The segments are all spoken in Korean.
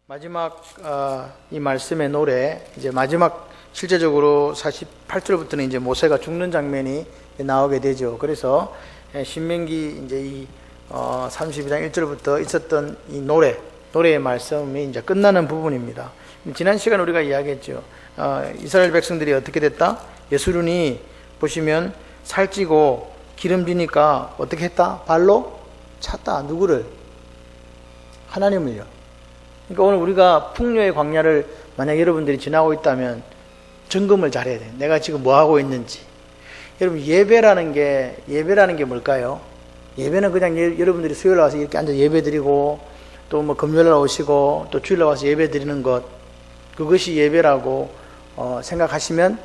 마지막 이 말씀의 노래, 이제 마지막 실제적으로 48절부터는 이제 모세가 죽는 장면이 나오게 되죠. 그래서 신명기 이제 이 32장 1절부터 있었던 이 노래의 말씀이 이제 끝나는 부분입니다. 지난 시간 우리가 이야기했죠. 이스라엘 백성들이 어떻게 됐다? 예수run이 보시면 살찌고 기름지니까 어떻게 했다? 발로 찼다. 누구를? 하나님을요. 그러니까 오늘 우리가 풍요의 광야를 만약 여러분들이 지나고 있다면 점검을 잘해야 돼요. 내가 지금 뭐 하고 있는지. 여러분, 예배라는 게 뭘까요? 예배는 그냥 여러분들이 수요일 와서 이렇게 앉아 예배 드리고, 또 뭐 금요일 날 오시고, 또 주일 날 와서 예배 드리는 것, 그것이 예배라고 생각하시면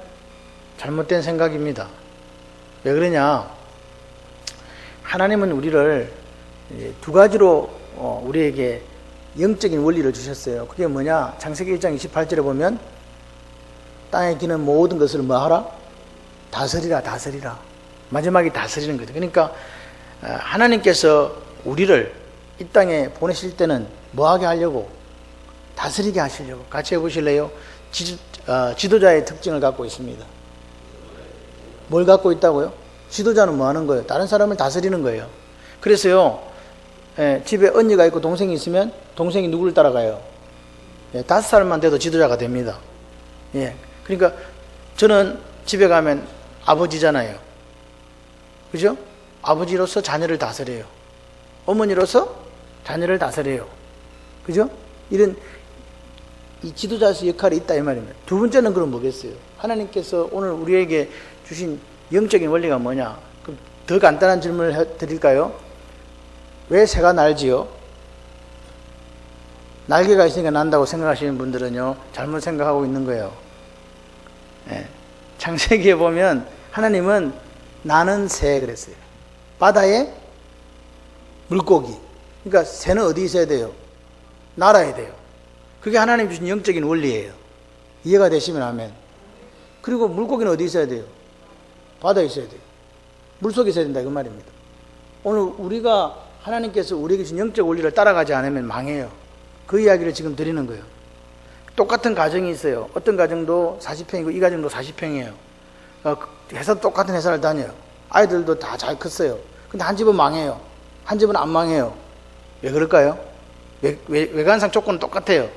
잘못된 생각입니다. 왜 그러냐? 하나님은 우리를 두 가지로 우리에게 영적인 원리를 주셨어요. 그게 뭐냐? 창세기 1장 28절에 보면 땅에 기는 모든 것을 뭐 하라? 다스리라. 마지막에 다스리는 거죠. 그러니까 하나님께서 우리를 이 땅에 보내실 때는 뭐 하게 하려고? 다스리게 하시려고. 같이 해보실래요? 지도자의 특징을 갖고 있습니다. 뭘 갖고 있다고요? 지도자는 뭐 하는 거예요? 다른 사람을 다스리는 거예요. 그래서요, 집에 언니가 있고 동생이 있으면 동생이 누구를 따라가요? 5살만 돼도 지도자가 됩니다. 그러니까 저는 집에 가면 아버지잖아요. 그죠? 아버지로서 자녀를 다스려요. 어머니로서 자녀를 다스려요. 그죠? 이런 이 지도자의 역할이 있다 이 말입니다. 두 번째는 그럼 뭐겠어요? 하나님께서 오늘 우리에게 주신 영적인 원리가 뭐냐? 그럼 더 간단한 질문을 드릴까요? 왜 새가 날지요? 날개가 있으니까 난다고 생각하시는 분들은요, 잘못 생각하고 있는 거예요. 창세기에 보면 하나님은 나는 새 그랬어요. 바다에 물고기. 그러니까 새는 어디 있어야 돼요? 날아야 돼요. 그게 하나님 주신 영적인 원리예요. 이해가 되시면 아멘. 그리고 물고기는 어디 있어야 돼요? 바다에 있어야 돼요. 물속에 있어야 된다 그 말입니다. 오늘 우리가 하나님께서 우리에게 주신 영적 원리를 따라가지 않으면 망해요. 그 이야기를 지금 드리는 거예요. 똑같은 가정이 있어요. 어떤 가정도 40평이고 이 가정도 40평이에요. 회사 똑같은 회사를 다녀요. 아이들도 다 잘 컸어요. 근데 한 집은 망해요. 한 집은 안 망해요. 왜 그럴까요? 외관상 조건은 똑같아요.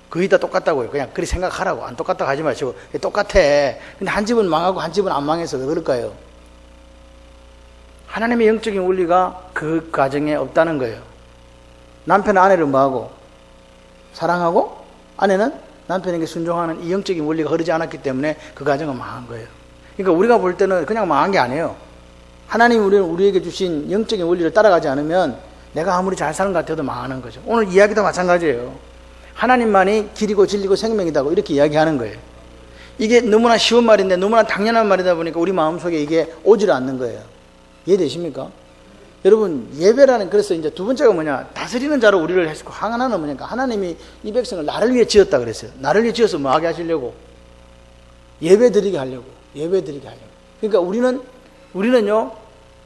거의 다 똑같다고요. 그냥 그리 생각하라고. 안 똑같다고 하지 마시고 똑같아. 근데 한 집은 망하고 한 집은 안 망해서 왜 그럴까요? 하나님의 영적인 원리가 그 가정에 없다는 거예요. 남편은 아내를 뭐하고? 사랑하고, 아내는 남편에게 순종하는 이 영적인 원리가 흐르지 않았기 때문에 그 가정은 망한 거예요. 그러니까 우리가 볼 때는 그냥 망한 게 아니에요. 하나님이 우리에게 주신 영적인 원리를 따라가지 않으면 내가 아무리 잘 사는 것 같아도 망하는 거죠. 오늘 이야기도 마찬가지예요. 하나님만이 길이고 진리고 생명이다고 이렇게 이야기하는 거예요. 이게 너무나 쉬운 말인데 너무나 당연한 말이다 보니까 우리 마음속에 이게 오질 않는 거예요. 이해되십니까? 여러분, 예배라는, 그래서 이제 두 번째가 뭐냐? 다스리는 자로 우리를 했고, 하나는 뭐냐니까 하나님이 이 백성을 나를 위해 지었다 그랬어요. 나를 위해 지어서 뭐 하게 하시려고? 예배 드리게 하려고. 그러니까 우리는요,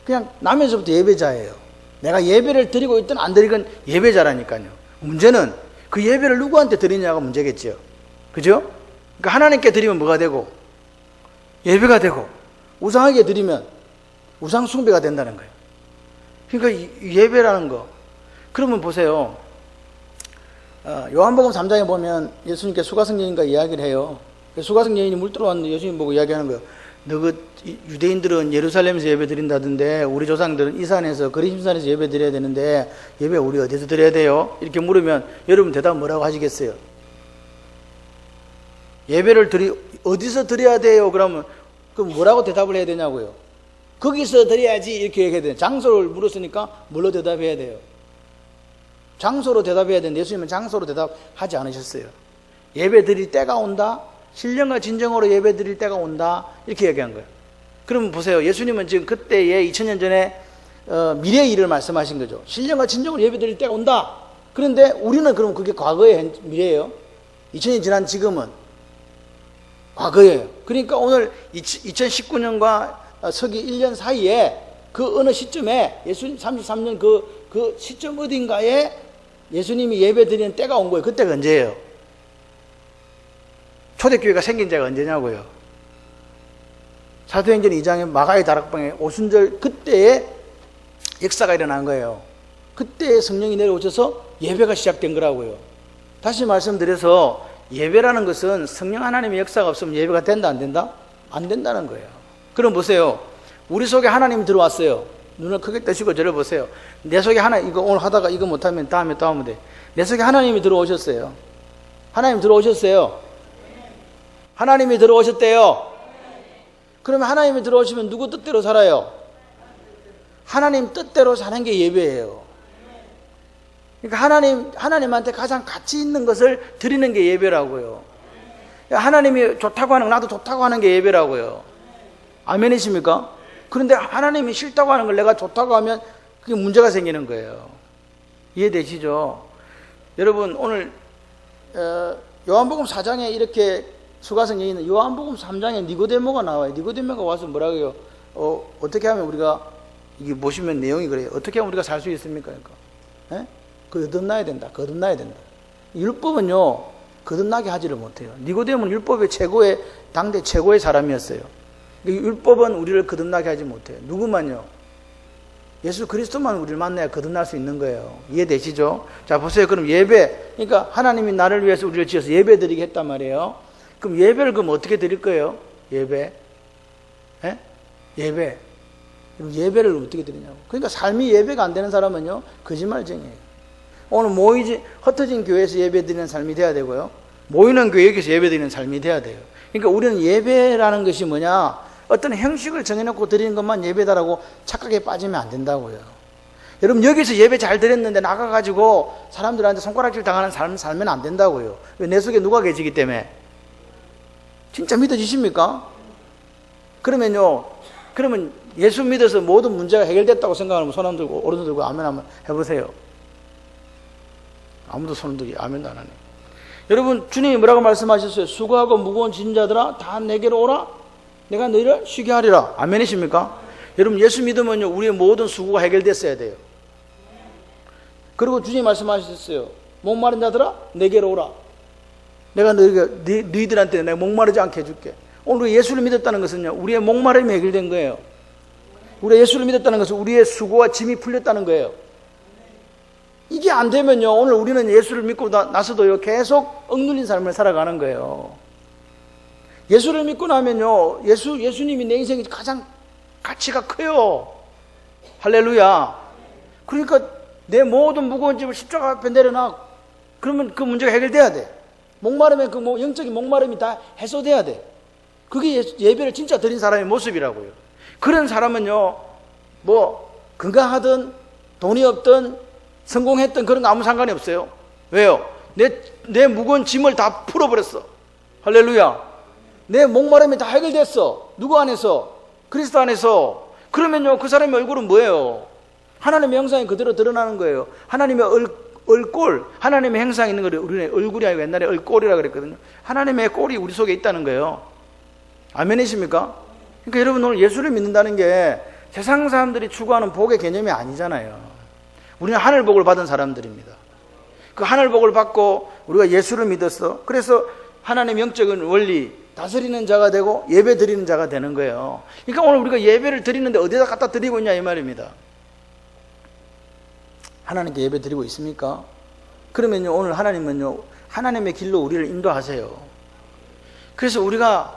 그냥 나면서부터 예배자예요. 내가 예배를 드리고 있든 안 드리건 예배자라니까요. 문제는 그 예배를 누구한테 드리냐가 문제겠죠. 그죠? 그러니까 하나님께 드리면 뭐가 되고? 예배가 되고, 우상에게 드리면 우상 숭배가 된다는 거예요. 그러니까 예배라는 거. 그러면 보세요. 요한복음 3장에 보면 예수님께 수가성 여인과 이야기를 해요. 수가성 여인이 물 들어왔는데 예수님 보고 이야기하는 거예요. 유대인들은 예루살렘에서 예배 드린다던데 우리 조상들은 이 산에서 그리심산에서 예배 드려야 되는데 예배 우리 어디서 드려야 돼요? 이렇게 물으면 여러분 대답 뭐라고 하시겠어요? 예배를 어디서 드려야 돼요? 그러면 그럼 뭐라고 대답을 해야 되냐고요? 거기서 드려야지 이렇게 얘기해야 돼요. 장소를 물었으니까 뭘로 대답해야 돼요? 장소로 대답해야 되는데 예수님은 장소로 대답하지 않으셨어요. 예배 드릴 때가 온다. 신령과 진정으로 예배 드릴 때가 온다. 이렇게 얘기한 거예요. 그러면 보세요. 예수님은 지금 그때에 2000년 전에 미래의 일을 말씀하신 거죠. 신령과 진정으로 예배 드릴 때가 온다. 그런데 우리는 그럼 그게 과거의 미래예요. 2000년이 지난 지금은 과거예요. 그러니까 오늘 2019년과 서기 1년 사이에 그 어느 시점에 예수님 33년 그 시점 어딘가에 예수님이 예배 드리는 때가 온 거예요. 그때가 언제예요? 초대교회가 생긴 지가 언제냐고요? 사도행전 2장에 마가의 다락방에 오순절 그때에 역사가 일어난 거예요. 그때 성령이 내려오셔서 예배가 시작된 거라고요. 다시 말씀드려서 예배라는 것은 성령 하나님의 역사가 없으면 예배가 된다 안 된다? 안 된다는 거예요. 그럼 보세요. 우리 속에 하나님이 들어왔어요. 눈을 크게 뜨시고 저를 보세요. 내 속에 이거 오늘 하다가 이거 못하면 다음에 또 하면 돼. 내 속에 하나님이 들어오셨어요. 하나님 들어오셨어요. 하나님이 들어오셨대요. 그러면 하나님이 들어오시면 누구 뜻대로 살아요? 하나님 뜻대로 사는 게 예배예요. 그러니까 하나님한테 가장 가치 있는 것을 드리는 게 예배라고요. 하나님이 좋다고 하는 거 나도 좋다고 하는 게 예배라고요. 아멘이십니까? 그런데 하나님이 싫다고 하는 걸 내가 좋다고 하면 그게 문제가 생기는 거예요. 이해되시죠? 여러분 오늘 요한복음 4장에 이렇게 수가성에 있는 요한복음 3장에 니고데모가 나와요. 니고데모가 와서 뭐라고 해요? 어떻게 하면 우리가 이게 보시면 내용이 그래요. 어떻게 하면 우리가 살 수 있습니까? 그러니까 거듭나야 된다. 거듭나야 된다. 율법은요 거듭나게 하지를 못해요. 니고데모는 율법의 당대 최고의 사람이었어요. 율법은 우리를 거듭나게 하지 못해요. 누구만요? 예수 그리스도만 우리를 만나야 거듭날 수 있는 거예요. 이해되시죠? 자 보세요. 그럼 예배, 그러니까 하나님이 나를 위해서 우리를 지어서 예배 드리게 했단 말이에요. 그럼 예배를 그럼 어떻게 드릴 거예요? 예배. 예배. 그럼 예배를 어떻게 드리냐고. 그러니까 삶이 예배가 안 되는 사람은요 거짓말쟁이에요. 오늘 흩어진 교회에서 예배 드리는 삶이 돼야 되고요. 모이는 교회에서 예배 드리는 삶이 돼야 돼요. 그러니까 우리는 예배라는 것이 뭐냐? 어떤 형식을 정해놓고 드리는 것만 예배다라고 착각에 빠지면 안 된다고요. 여러분 여기서 예배 잘 드렸는데 나가가지고 사람들한테 손가락질 당하는 삶 살면 안 된다고요. 왜? 내 속에 누가 계시기 때문에. 진짜 믿어지십니까? 그러면 예수 믿어서 모든 문제가 해결됐다고 생각하면 손 한 들고 오른손 들고 아멘 한번 해보세요. 아무도 손 들고 아멘도 안 하네. 여러분 주님이 뭐라고 말씀하셨어요? 수고하고 무거운 짐 자들아 다 내게로 오라. 내가 너희를 쉬게 하리라. 아멘이십니까? 여러분 예수 믿으면요 우리의 모든 수고가 해결됐어야 돼요. 그리고 주님이 말씀하셨어요. 목마른 자들아 내게로 오라. 내가 너희들한테 내가 목마르지 않게 해줄게. 오늘 예수를 믿었다는 것은요 우리의 목마름이 해결된 거예요. 우리가 예수를 믿었다는 것은 우리의 수고와 짐이 풀렸다는 거예요. 이게 안 되면요 오늘 우리는 예수를 믿고 나서도요 계속 억눌린 삶을 살아가는 거예요. 예수를 믿고 나면요 예수님이 내 인생에 가장 가치가 커요. 할렐루야. 그러니까 내 모든 무거운 짐을 십자가 앞에 내려놔. 그러면 그 문제가 해결돼야 돼. 목마름에 그 영적인 목마름이 다 해소돼야 돼. 그게 예배를 진짜 드린 사람의 모습이라고요. 그런 사람은요 건강하든 돈이 없든 성공했던 그런 거 아무 상관이 없어요. 왜요? 내 무거운 짐을 다 풀어버렸어. 할렐루야. 내 목마름이 다 해결됐어. 누구 안에서? 그리스도 안에서. 그러면요 그 사람의 얼굴은 뭐예요? 하나님의 형상이 그대로 드러나는 거예요. 하나님의 얼꼴, 하나님의 형상이 있는 거를 우리는 얼굴이 아니고 옛날에 얼꼴이라고 그랬거든요. 하나님의 꼴이 우리 속에 있다는 거예요. 아멘이십니까? 그러니까 여러분 오늘 예수를 믿는다는 게 세상 사람들이 추구하는 복의 개념이 아니잖아요. 우리는 하늘복을 받은 사람들입니다. 그 하늘복을 받고 우리가 예수를 믿었어. 그래서 하나님의 영적인 원리 다스리는 자가 되고 예배 드리는 자가 되는 거예요. 그러니까 오늘 우리가 예배를 드리는데 어디다 갖다 드리고 있냐 이 말입니다. 하나님께 예배 드리고 있습니까? 그러면요 오늘 하나님은요 하나님의 길로 우리를 인도하세요. 그래서 우리가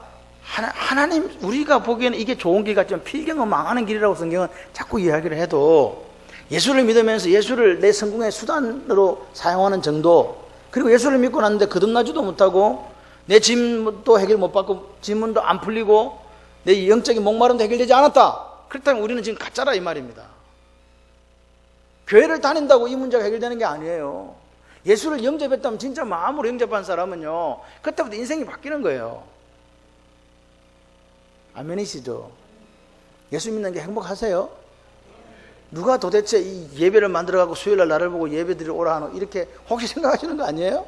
우리가 보기에는 이게 좋은 길 같지만 필경은 망하는 길이라고 성경은 자꾸 이야기를 해도 예수를 믿으면서 예수를 내 성공의 수단으로 사용하는 정도, 그리고 예수를 믿고 났는데 거듭나지도 못하고 내 짐도 해결 못 받고 질문도 안 풀리고 내 영적인 목마름도 해결되지 않았다. 그렇다면 우리는 지금 가짜라 이 말입니다. 교회를 다닌다고 이 문제가 해결되는 게 아니에요. 예수를 영접했다면 진짜 마음으로 영접한 사람은요 그때부터 인생이 바뀌는 거예요. 아멘이시죠? 예수 믿는 게 행복하세요? 누가 도대체 이 예배를 만들어가고 수요일날 나를 보고 예배 드리러 오라 하노 이렇게 혹시 생각하시는 거 아니에요?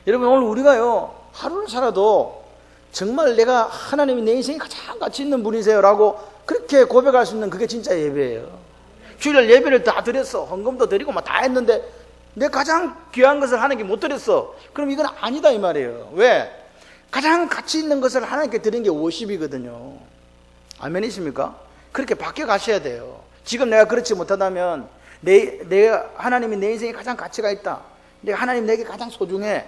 여러분 오늘 우리가요 하루를 살아도 정말 내가 하나님이 내 인생에 가장 가치 있는 분이세요 라고 그렇게 고백할 수 있는 그게 진짜 예배예요. 주일날 예배를 다 드렸어. 헌금도 드리고 막 다 했는데 내 가장 귀한 것을 하나님께 못 드렸어. 그럼 이건 아니다 이 말이에요. 왜? 가장 가치 있는 것을 하나님께 드린 게 월십이거든요. 아멘이십니까? 그렇게 바뀌어 가셔야 돼요. 지금 내가 그렇지 못하다면 내가 하나님이 내 인생에 가장 가치가 있다. 내가 하나님 내게 가장 소중해.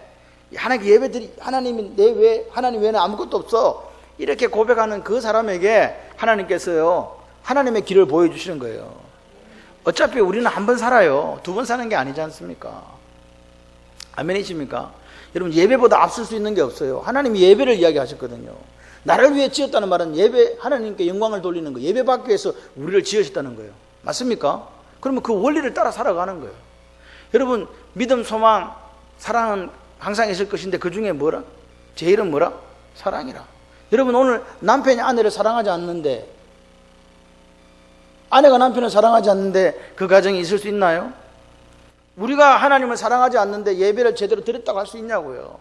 하나님께 예배드리 하나님 외에는 아무것도 없어. 이렇게 고백하는 그 사람에게 하나님께서요 하나님의 길을 보여주시는 거예요. 어차피 우리는 한 번 살아요. 두 번 사는 게 아니지 않습니까? 아멘이십니까? 여러분 예배보다 앞설 수 있는 게 없어요. 하나님이 예배를 이야기하셨거든요. 나를 위해 지었다는 말은 예배, 하나님께 영광을 돌리는 거, 예배 받기 위해서 우리를 지으셨다는 거예요. 맞습니까? 그러면 그 원리를 따라 살아가는 거예요. 여러분 믿음, 소망, 사랑은 항상 있을 것인데 그 중에 뭐라? 제일은 뭐라? 사랑이라. 여러분 오늘 남편이 아내를 사랑하지 않는데, 아내가 남편을 사랑하지 않는데 그 가정이 있을 수 있나요? 우리가 하나님을 사랑하지 않는데 예배를 제대로 드렸다고 할 수 있냐고요.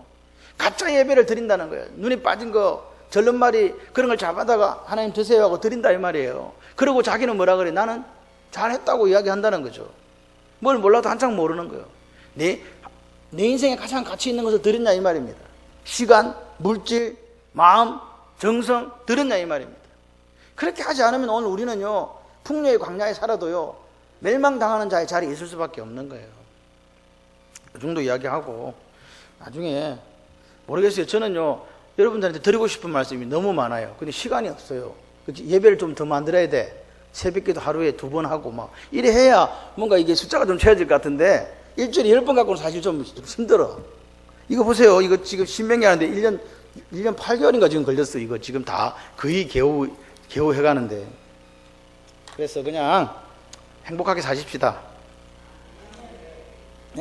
가짜 예배를 드린다는 거예요. 눈이 빠진 거, 절름말이 그런 걸 잡아다가 하나님 드세요 하고 드린다 이 말이에요. 그리고 자기는 뭐라 그래? 나는 잘했다고 이야기한다는 거죠. 뭘 몰라도 한창 모르는 거예요. 내 인생에 가장 가치 있는 것을 드렸냐 이 말입니다. 시간, 물질, 마음, 정성 드렸냐 이 말입니다. 그렇게 하지 않으면 오늘 우리는요 풍요의 광야에 살아도요 멸망당하는 자의 자리에 있을 수밖에 없는 거예요. 그 정도 이야기하고 나중에 모르겠어요. 저는요 여러분들한테 드리고 싶은 말씀이 너무 많아요. 근데 시간이 없어요. 예배를 좀 더 만들어야 돼. 새벽기도 하루에 2번 하고 막 이래 해야 뭔가 이게 숫자가 좀 채워질 것 같은데 일주일에 10번 갖고는 사실 좀 힘들어. 이거 보세요. 이거 지금 신명기 하는데 1년 8개월인가 지금 걸렸어. 이거 지금 다 거의 겨우 해가는데. 그래서 그냥 행복하게 사십시다.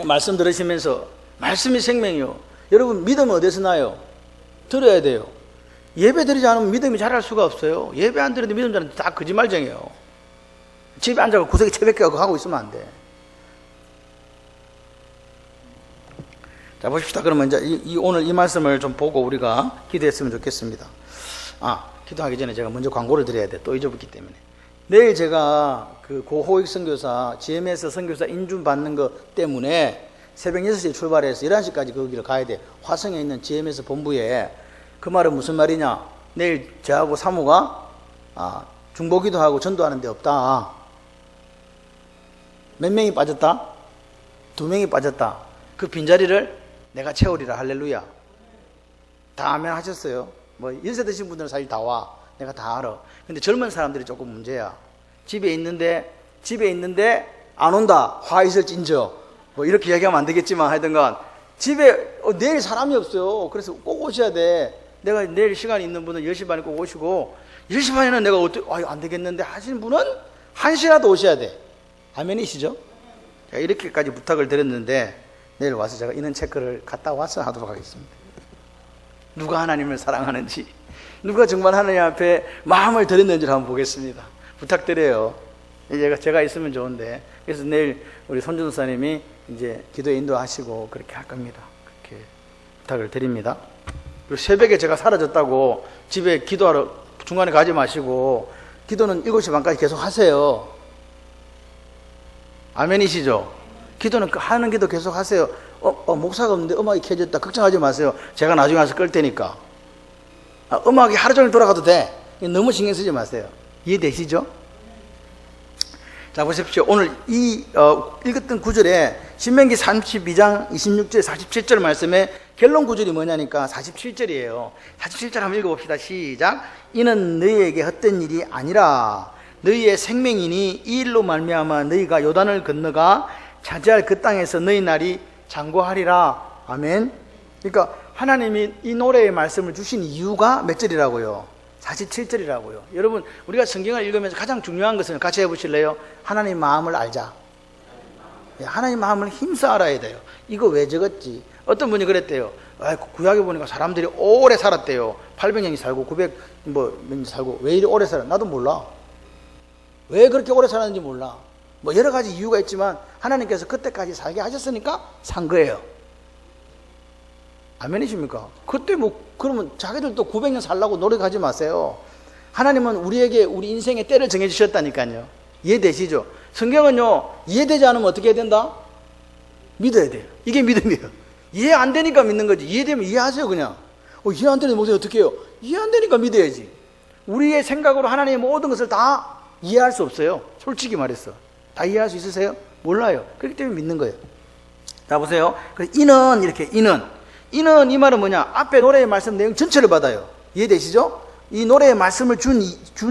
말씀 들으시면서 말씀이 생명이요. 여러분 믿음은 어디서 나요? 들어야 돼요. 예배 드리지 않으면 믿음이 자랄 수가 없어요. 예배 안 드리는데 믿음 자라는 다 거짓말쟁이에요. 집에 앉아서 구석에 채백하고 하고 있으면 안 돼. 자 보십시다. 그러면 이제 오늘 이 말씀을 좀 보고 우리가 기도했으면 좋겠습니다. 기도하기 전에 제가 먼저 광고를 드려야 돼. 또 잊어버렸기 때문에. 내일 제가 그 고호익 선교사 GMS 선교사 인준 받는 것 때문에 새벽 6시에 출발해서 11시까지 거기를 가야 돼. 화성에 있는 GMS 본부에. 그 말은 무슨 말이냐? 내일 저하고 사모가 중보기도 하고 전도하는 데 없다. 몇 명이 빠졌다? 2명이 빠졌다. 그 빈자리를 내가 채우리라. 할렐루야. 다 아멘 하셨어요. 뭐 연세 드신 분들은 사실 다 와. 내가 다 알아. 근데 젊은 사람들이 조금 문제야. 집에 있는데 안 온다. 화 있을진저. 뭐 이렇게 이야기하면 안 되겠지만 하여튼간 집에 내일 사람이 없어요. 그래서 꼭 오셔야 돼. 내가 내일 시간이 있는 분은 10시 반에 꼭 오시고 10시 반에는 내가 안 되겠는데 하시는 분은 1시라도 오셔야 돼. 아멘이시죠? 제가 이렇게까지 부탁을 드렸는데 내일 와서 제가 인원 체크를 갔다 와서 하도록 하겠습니다. 누가 하나님을 사랑하는지, 누가 정말 하나님 앞에 마음을 드렸는지를 한번 보겠습니다. 부탁드려요. 제가 있으면 좋은데. 그래서 내일 우리 손준사님이 이제 기도에 인도하시고 그렇게 할 겁니다. 그렇게 부탁을 드립니다. 그리고 새벽에 제가 사라졌다고 집에 기도하러 중간에 가지 마시고 기도는 7시 반까지 계속 하세요. 아멘이시죠? 기도는 하는 기도 계속 하세요. 목사가 없는데 음악이 켜졌다. 걱정하지 마세요. 제가 나중에 와서 끌 테니까. 음악이 하루 종일 돌아가도 돼. 너무 신경 쓰지 마세요. 이해되시죠? 자 보십시오. 오늘 읽었던 구절에 신명기 32장 26절 47절 말씀에 결론 구절이 뭐냐니까 47절이에요. 47절 한번 읽어봅시다. 시작. 이는 너희에게 헛된 일이 아니라 너희의 생명이니 이 일로 말미암아 너희가 요단을 건너가 차지할 그 땅에서 너희 날이 장구하리라. 아멘. 그러니까 하나님이 이 노래의 말씀을 주신 이유가 몇 절이라고요? 47절이라고요. 여러분 우리가 성경을 읽으면서 가장 중요한 것은 같이 해보실래요? 하나님 마음을 알자. 하나님 마음을 힘써 알아야 돼요. 이거 왜 적었지? 어떤 분이 그랬대요. 구약에 보니까 사람들이 오래 살았대요. 800년이 살고 900년이 살고 왜 이리 오래 살아? 나도 몰라. 왜 그렇게 오래 살았는지 몰라. 뭐 여러 가지 이유가 있지만 하나님께서 그때까지 살게 하셨으니까 산 거예요. 아멘이십니까? 그때 그러면 자기들도 900년 살라고 노력하지 마세요. 하나님은 우리에게 우리 인생의 때를 정해주셨다니까요. 이해되시죠? 성경은요, 이해되지 않으면 어떻게 해야 된다? 믿어야 돼요. 이게 믿음이에요. 이해 안 되니까 믿는 거지. 이해되면 이해하세요 그냥. 이해 안 되는 목사님 어떻게 해요? 이해 안 되니까 믿어야지. 우리의 생각으로 하나님의 모든 것을 다 이해할 수 없어요. 솔직히 말해서. 다 이해할 수 있으세요? 몰라요. 그렇기 때문에 믿는 거예요. 자 보세요. 이는 이렇게 이는 이 말은 뭐냐? 앞에 노래의 말씀 내용 전체를 받아요. 이해되시죠? 이 노래의 말씀을 준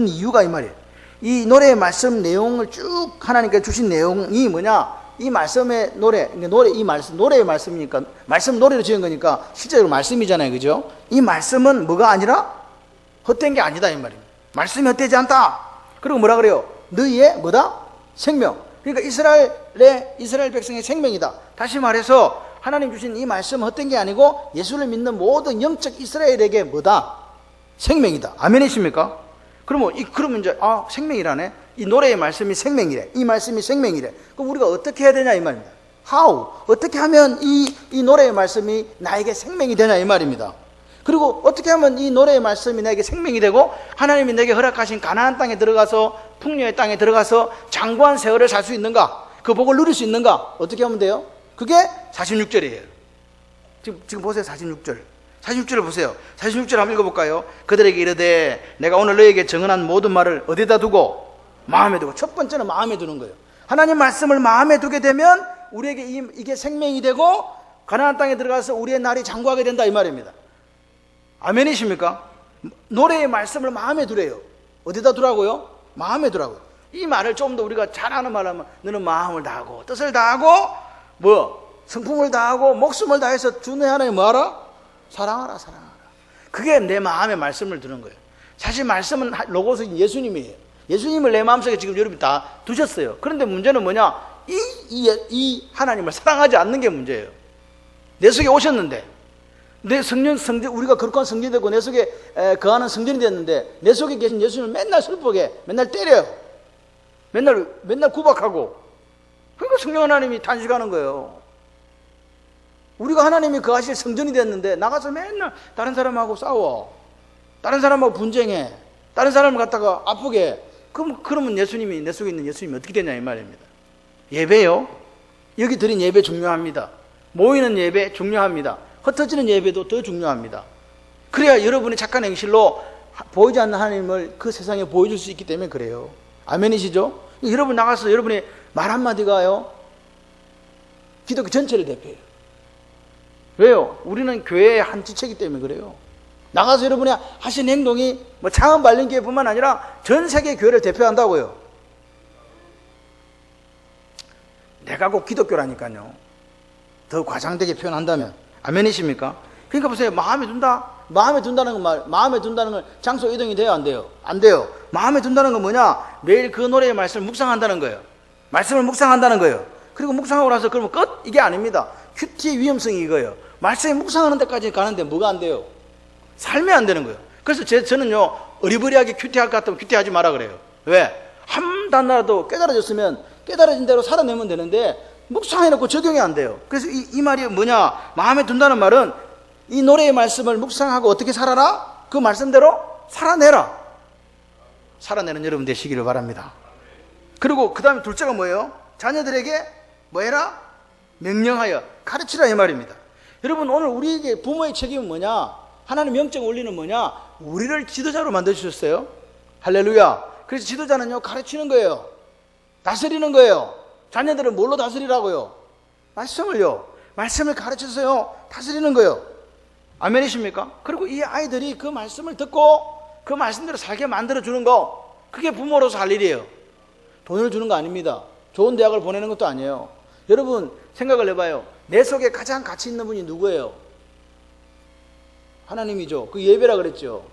이유가 이 말이에요. 이 노래의 말씀 내용을 쭉 하나님께서 주신 내용이 뭐냐? 이 말씀의 노래의 말씀이니까, 말씀 노래로 지은 거니까 실제로 말씀이잖아요. 그죠? 이 말씀은 뭐가 아니라 헛된 게 아니다 이 말입니다. 말씀이 헛되지 않다. 그리고 뭐라 그래요? 너희의 뭐다? 생명. 그러니까 이스라엘 백성의 생명이다. 다시 말해서 하나님 주신 이 말씀은 헛된 게 아니고 예수를 믿는 모든 영적 이스라엘에게 뭐다? 생명이다. 아멘이십니까? 그러면 이제 생명이라네. 이 노래의 말씀이 생명이래. 이 말씀이 생명이래. 그럼 우리가 어떻게 해야 되냐 이 말입니다. How? 어떻게 하면 이 노래의 말씀이 나에게 생명이 되냐 이 말입니다. 그리고 어떻게 하면 이 노래의 말씀이 나에게 생명이 되고 하나님이 내게 허락하신 가나안 땅에 들어가서 풍요의 땅에 들어가서 장구한 세월을 살 수 있는가? 그 복을 누릴 수 있는가? 어떻게 하면 돼요? 그게 46절이에요. 지금 보세요. 46절을 보세요. 46절 한번 읽어볼까요? 그들에게 이르되 내가 오늘 너에게 정언한 모든 말을 어디다 두고? 마음에 두고. 첫 번째는 마음에 두는 거예요. 하나님 말씀을 마음에 두게 되면 우리에게 이게 생명이 되고 가나안 땅에 들어가서 우리의 날이 장구하게 된다 이 말입니다. 아멘이십니까? 노래의 말씀을 마음에 두래요. 어디다 두라고요? 마음에 두라고요. 이 말을 좀 더 우리가 잘 아는 말로 하면 너는 마음을 다하고 뜻을 다하고 성품을 다하고 목숨을 다해서 주내 하나님 뭐하라? 사랑하라. 그게 내 마음의 말씀을 두는 거예요. 사실 말씀은 로고스인 예수님이에요. 예수님을 내 마음속에 지금 여러분이 다 두셨어요. 그런데 문제는 뭐냐? 이 하나님을 사랑하지 않는 게 문제예요. 내 속에 오셨는데 내 성전 우리가 거룩한 성전이 되고 내 속에 거하는 성전이 됐는데 내 속에 계신 예수님을 맨날 슬프게 맨날 때려요. 맨날 구박하고. 그러니까 성령 하나님이 탄식하는 거예요. 우리가 하나님이 거하실 성전이 됐는데 나가서 맨날 다른 사람하고 싸워. 다른 사람하고 분쟁해. 다른 사람을 갖다가 아프게 해. 그러면 예수님이 내 속에 있는 예수님이 어떻게 되냐 이 말입니다. 예배요. 여기 드린 예배 중요합니다. 모이는 예배 중요합니다. 흩어지는 예배도 더 중요합니다. 그래야 여러분의 착한 행실로 보이지 않는 하나님을 그 세상에 보여줄 수 있기 때문에 그래요. 아멘이시죠? 여러분 나가서 여러분의 말 한마디가요 기독교 전체를 대표해요. 왜요? 우리는 교회의 한 지체이기 때문에 그래요. 나가서 여러분이 하신 행동이 창원 발림교회뿐만 아니라 전 세계 교회를 대표한다고요. 내가 꼭 기독교라니까요. 더 과장되게 표현한다면. 아멘이십니까? 그러니까 보세요. 마음에 둔다? 마음에 둔다는 건 장소 이동이 돼요? 안 돼요? 안 돼요. 마음에 둔다는 건 뭐냐? 매일 그 노래의 말씀을 묵상한다는 거예요. 말씀을 묵상한다는 거예요. 그리고 묵상하고 나서 그러면 끝? 이게 아닙니다. 큐티의 위험성이 이거예요. 말씀에 묵상하는 데까지 가는데 뭐가 안 돼요? 삶이 안 되는 거예요. 그래서 저는요 어리버리하게 큐티할 것 같으면 큐티하지 마라 그래요. 왜? 한 단어라도 깨달아졌으면 깨달아진 대로 살아내면 되는데 묵상해놓고 적용이 안 돼요. 그래서 이 말이 뭐냐? 마음에 둔다는 말은 이 노래의 말씀을 묵상하고 어떻게 살아라? 그 말씀대로 살아내라. 살아내는 여러분 되시기를 바랍니다. 그리고 그 다음에 둘째가 뭐예요? 자녀들에게 뭐 해라? 명령하여 가르치라 이 말입니다. 여러분 오늘 우리에게 부모의 책임은 뭐냐? 하나님 영적 원리는 뭐냐? 우리를 지도자로 만들어주셨어요. 할렐루야. 그래서 지도자는요 가르치는 거예요. 다스리는 거예요. 자녀들은 뭘로 다스리라고요? 말씀을요. 말씀을 가르쳐서요 다스리는 거예요. 아멘이십니까? 그리고 이 아이들이 그 말씀을 듣고 그 말씀대로 살게 만들어주는 거, 그게 부모로서 할 일이에요. 돈을 주는 거 아닙니다. 좋은 대학을 보내는 것도 아니에요. 여러분 생각을 해봐요. 내 속에 가장 가치 있는 분이 누구예요? 하나님이죠. 그 예배라 그랬죠.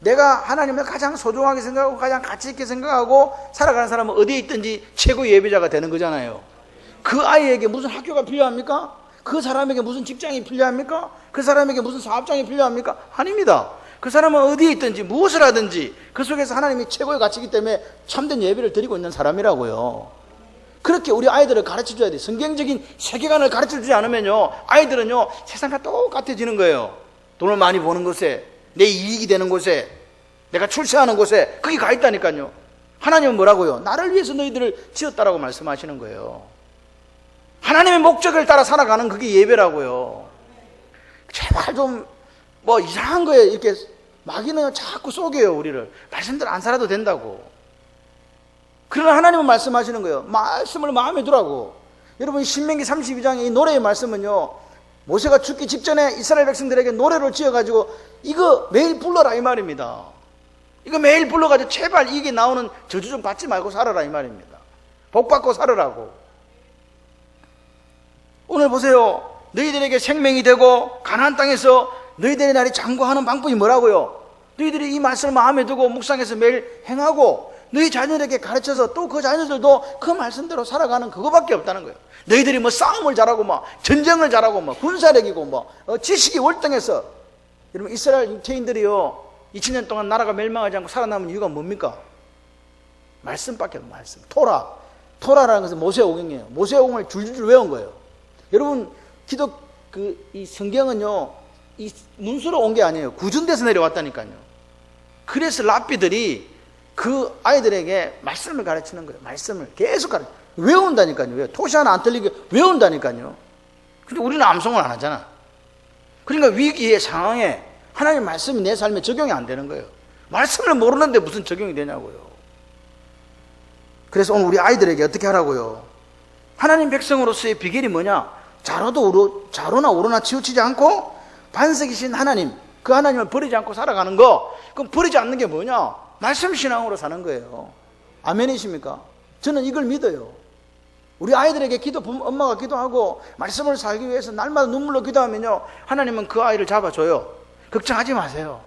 내가 하나님을 가장 소중하게 생각하고 가장 가치 있게 생각하고 살아가는 사람은 어디에 있든지 최고의 예배자가 되는 거잖아요. 그 아이에게 무슨 학교가 필요합니까? 그 사람에게 무슨 직장이 필요합니까? 그 사람에게 무슨 사업장이 필요합니까? 아닙니다. 그 사람은 어디에 있든지 무엇을 하든지 그 속에서 하나님이 최고의 가치이기 때문에 참된 예배를 드리고 있는 사람이라고요. 그렇게 우리 아이들을 가르쳐줘야 돼요. 성경적인 세계관을 가르쳐주지 않으면요 아이들은요 세상과 똑같아지는 거예요. 돈을 많이 버는 곳에, 내 이익이 되는 곳에, 내가 출세하는 곳에 거기 가 있다니까요. 하나님은 뭐라고요? 나를 위해서 너희들을 지었다라고 말씀하시는 거예요. 하나님의 목적을 따라 살아가는 그게 예배라고요. 제발 좀 뭐 이상한 거에 이렇게 마귀는 자꾸 속여요, 우리를. 말씀대로 안 살아도 된다고. 그러나 하나님은 말씀하시는 거예요. 말씀을 마음에 두라고. 여러분, 신명기 32장의 이 노래의 말씀은요, 모세가 죽기 직전에 이스라엘 백성들에게 노래를 지어가지고 이거 매일 불러라 이 말입니다. 이거 매일 불러가지고 제발 이게 나오는 저주 좀 받지 말고 살아라 이 말입니다. 복 받고 살아라고. 오늘 보세요. 너희들에게 생명이 되고 가나안 땅에서 너희들의 날이 장구하는 방법이 뭐라고요? 너희들이 이 말씀을 마음에 두고 묵상해서 매일 행하고 너희 자녀에게 가르쳐서 또 그 자녀들도 그 말씀대로 살아가는 그거밖에 없다는 거예요. 너희들이 뭐 싸움을 잘하고 뭐 전쟁을 잘하고 뭐 군사력이고 뭐 지식이 월등해서. 여러분, 이스라엘 유태인들이요 2000년 동안 나라가 멸망하지 않고 살아남은 이유가 뭡니까? 말씀밖에 없는 말씀. 토라라는 것은 모세오경이에요. 모세오경을 줄줄 외운 거예요. 여러분, 이 성경은요 이 문수로 온 게 아니에요. 구준돼서 내려왔다니까요. 그래서 랍비들이 그 아이들에게 말씀을 가르치는 거예요. 말씀을 계속 외운다니까요. 왜? 토시 하나 안 틀리게 외운다니까요. 근데 우리는 암송을 안 하잖아. 그러니까 위기의 상황에 하나님 말씀이 내 삶에 적용이 안 되는 거예요. 말씀을 모르는데 무슨 적용이 되냐고요. 그래서 오늘 우리 아이들에게 어떻게 하라고요? 하나님 백성으로서의 비결이 뭐냐? 자로나 오로나 치우치지 않고 반석이신 하나님, 그 하나님을 버리지 않고 살아가는 거. 그럼 버리지 않는 게 뭐냐? 말씀 신앙으로 사는 거예요. 아멘이십니까? 저는 이걸 믿어요. 우리 아이들에게 엄마가 기도하고 말씀을 살기 위해서 날마다 눈물로 기도하면요, 하나님은 그 아이를 잡아줘요. 걱정하지 마세요.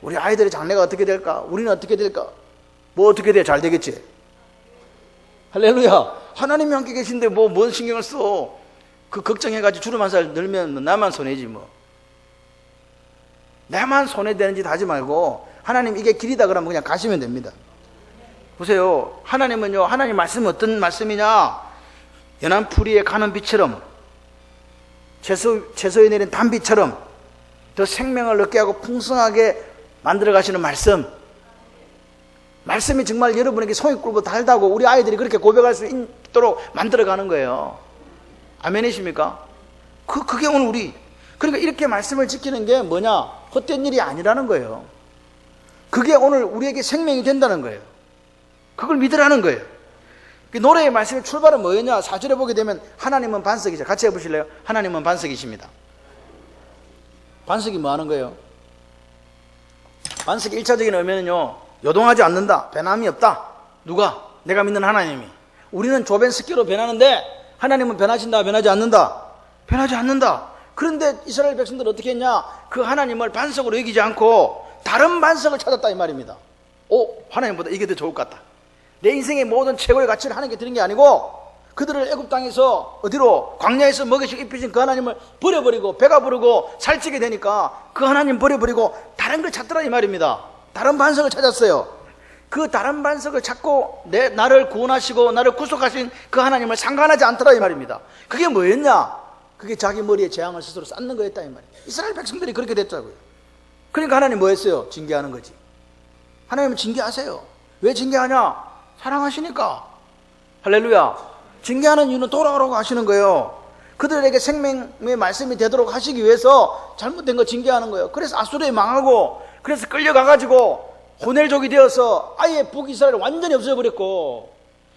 우리 아이들의 장래가 어떻게 될까? 우리는 어떻게 될까? 뭐 어떻게 돼? 잘 되겠지? 할렐루야. 하나님이 함께 계신데 뭔 신경을 써? 그 걱정해가지고 주름 한 살 늘면 나만 손해지 뭐. 나만 손해되는 짓 하지 말고 하나님 이게 길이다 그러면 그냥 가시면 됩니다. 보세요. 하나님은요, 하나님 말씀은 어떤 말씀이냐? 연한 풀이에 가는 빛처럼, 채소에 내린 단비처럼 더 생명을 얻게 하고 풍성하게 만들어 가시는 말씀. 말씀이 정말 여러분에게 송이 꿀고 달다고 우리 아이들이 그렇게 고백할 수 있도록 만들어 가는 거예요. 아멘이십니까? 그게 오늘 그러니까 이렇게 말씀을 지키는 게 뭐냐? 헛된 일이 아니라는 거예요. 그게 오늘 우리에게 생명이 된다는 거예요. 그걸 믿으라는 거예요. 노래의 말씀의 출발은 뭐였냐? 4절에 보게 되면 하나님은 반석이죠. 같이 해보실래요? 하나님은 반석이십니다. 반석이 뭐 하는 거예요? 반석의 1차적인 의미는요, 요동하지 않는다, 변함이 없다. 누가? 내가 믿는 하나님이. 우리는 조변 습기로 변하는데 하나님은 변하신다, 변하지 않는다? 변하지 않는다. 그런데 이스라엘 백성들은 어떻게 했냐? 그 하나님을 반석으로 여기지 않고 다른 반석을 찾았다 이 말입니다. 하나님보다 이게 더 좋을 것 같다. 내 인생의 모든 최고의 가치를 하나님께 드린 게 아니고 그들을 애굽 땅에서 어디로? 광야에서 먹이시고 입히신 그 하나님을 버려버리고 배가 부르고 살찌게 되니까 그 하나님 버려버리고 다른 걸 찾더라 이 말입니다. 다른 반석을 찾았어요. 그 다른 반석을 찾고 나를 구원하시고 나를 구속하신 그 하나님을 상관하지 않더라 이 말입니다. 그게 뭐였냐? 그게 자기 머리에 재앙을 스스로 쌓는 거였다 이 말이에요. 이스라엘 백성들이 그렇게 됐다고요. 그러니까 하나님 뭐 했어요? 징계하는 거지. 하나님은 징계하세요. 왜 징계하냐? 사랑하시니까. 할렐루야. 징계하는 이유는 돌아오라고 하시는 거예요. 그들에게 생명의 말씀이 되도록 하시기 위해서 잘못된 거 징계하는 거예요. 그래서 아수르에 망하고, 그래서 끌려가가지고 호넬족이 되어서 아예 북이스라엘을 완전히 없애버렸고,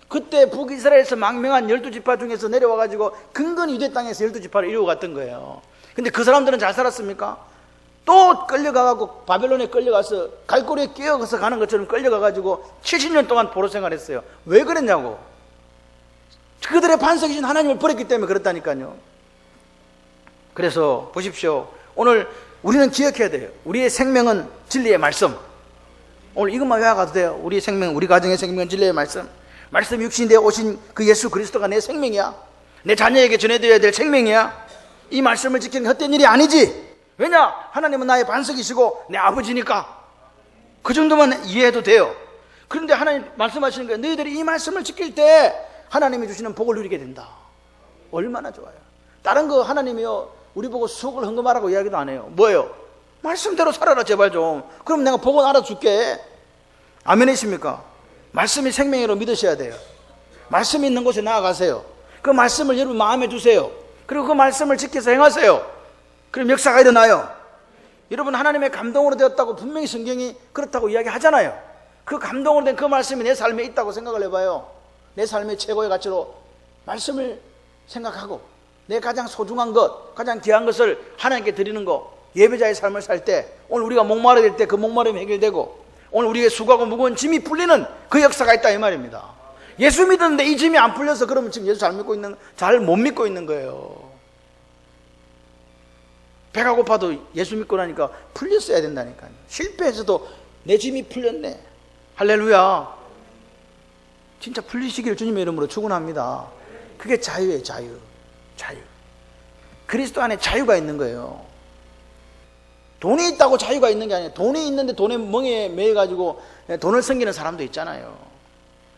그때 북이스라엘에서 망명한 12지파 중에서 내려와가지고 근근 유대 땅에서 12지파를 이루고 갔던 거예요. 근데 그 사람들은 잘 살았습니까? 또 끌려가가지고 바벨론에 끌려가서 갈고리에 끼어서 가는 것처럼 끌려가가지고 70년 동안 포로 생활했어요. 왜 그랬냐고. 그들의 반석이신 하나님을 버렸기 때문에 그렇다니까요. 그래서 보십시오. 오늘 우리는 기억해야 돼요. 우리의 생명은 진리의 말씀. 오늘 이것만 외워가도 돼요. 우리의 생명, 우리 가정의 생명은 진리의 말씀. 말씀 육신이 되어 오신 그 예수 그리스도가 내 생명이야. 내 자녀에게 전해드려야 될 생명이야. 이 말씀을 지키는 게 헛된 일이 아니지. 왜냐? 하나님은 나의 반석이시고 내 아버지니까. 그 정도만 이해해도 돼요. 그런데 하나님 말씀하시는 거예요. 너희들이 이 말씀을 지킬 때 하나님이 주시는 복을 누리게 된다. 얼마나 좋아요. 다른 거 하나님이요, 우리 보고 수억을 헌금하라고 이야기도 안 해요. 뭐예요? 말씀대로 살아라 제발 좀. 그럼 내가 복은 알아줄게. 아멘이십니까? 말씀이 생명으로 믿으셔야 돼요. 말씀이 있는 곳에 나아가세요. 그 말씀을 여러분 마음에 두세요. 그리고 그 말씀을 지켜서 행하세요. 그럼 역사가 일어나요. 여러분 하나님의 감동으로 되었다고 분명히 성경이 그렇다고 이야기하잖아요. 그 감동으로 된 그 말씀이 내 삶에 있다고 생각을 해봐요. 내 삶의 최고의 가치로 말씀을 생각하고 내 가장 소중한 것, 가장 귀한 것을 하나님께 드리는 것, 예배자의 삶을 살 때, 오늘 우리가 목마르게 될 때 그 목마름이 해결되고 오늘 우리의 수고하고 무거운 짐이 풀리는 그 역사가 있다 이 말입니다. 예수 믿었는데 이 짐이 안 풀려서 그러면 지금 예수 잘 못 믿고 있는 거예요. 배가 고파도 예수 믿고 나니까 풀렸어야 된다니까요. 실패해서도 내 짐이 풀렸네. 할렐루야. 진짜 풀리시기를 주님의 이름으로 축원합니다. 그게 자유예요. 자유. 그리스도 안에 자유가 있는 거예요. 돈이 있다고 자유가 있는 게 아니에요. 돈이 있는데 돈에 멍에 매여가지고 돈을 섬기는 사람도 있잖아요.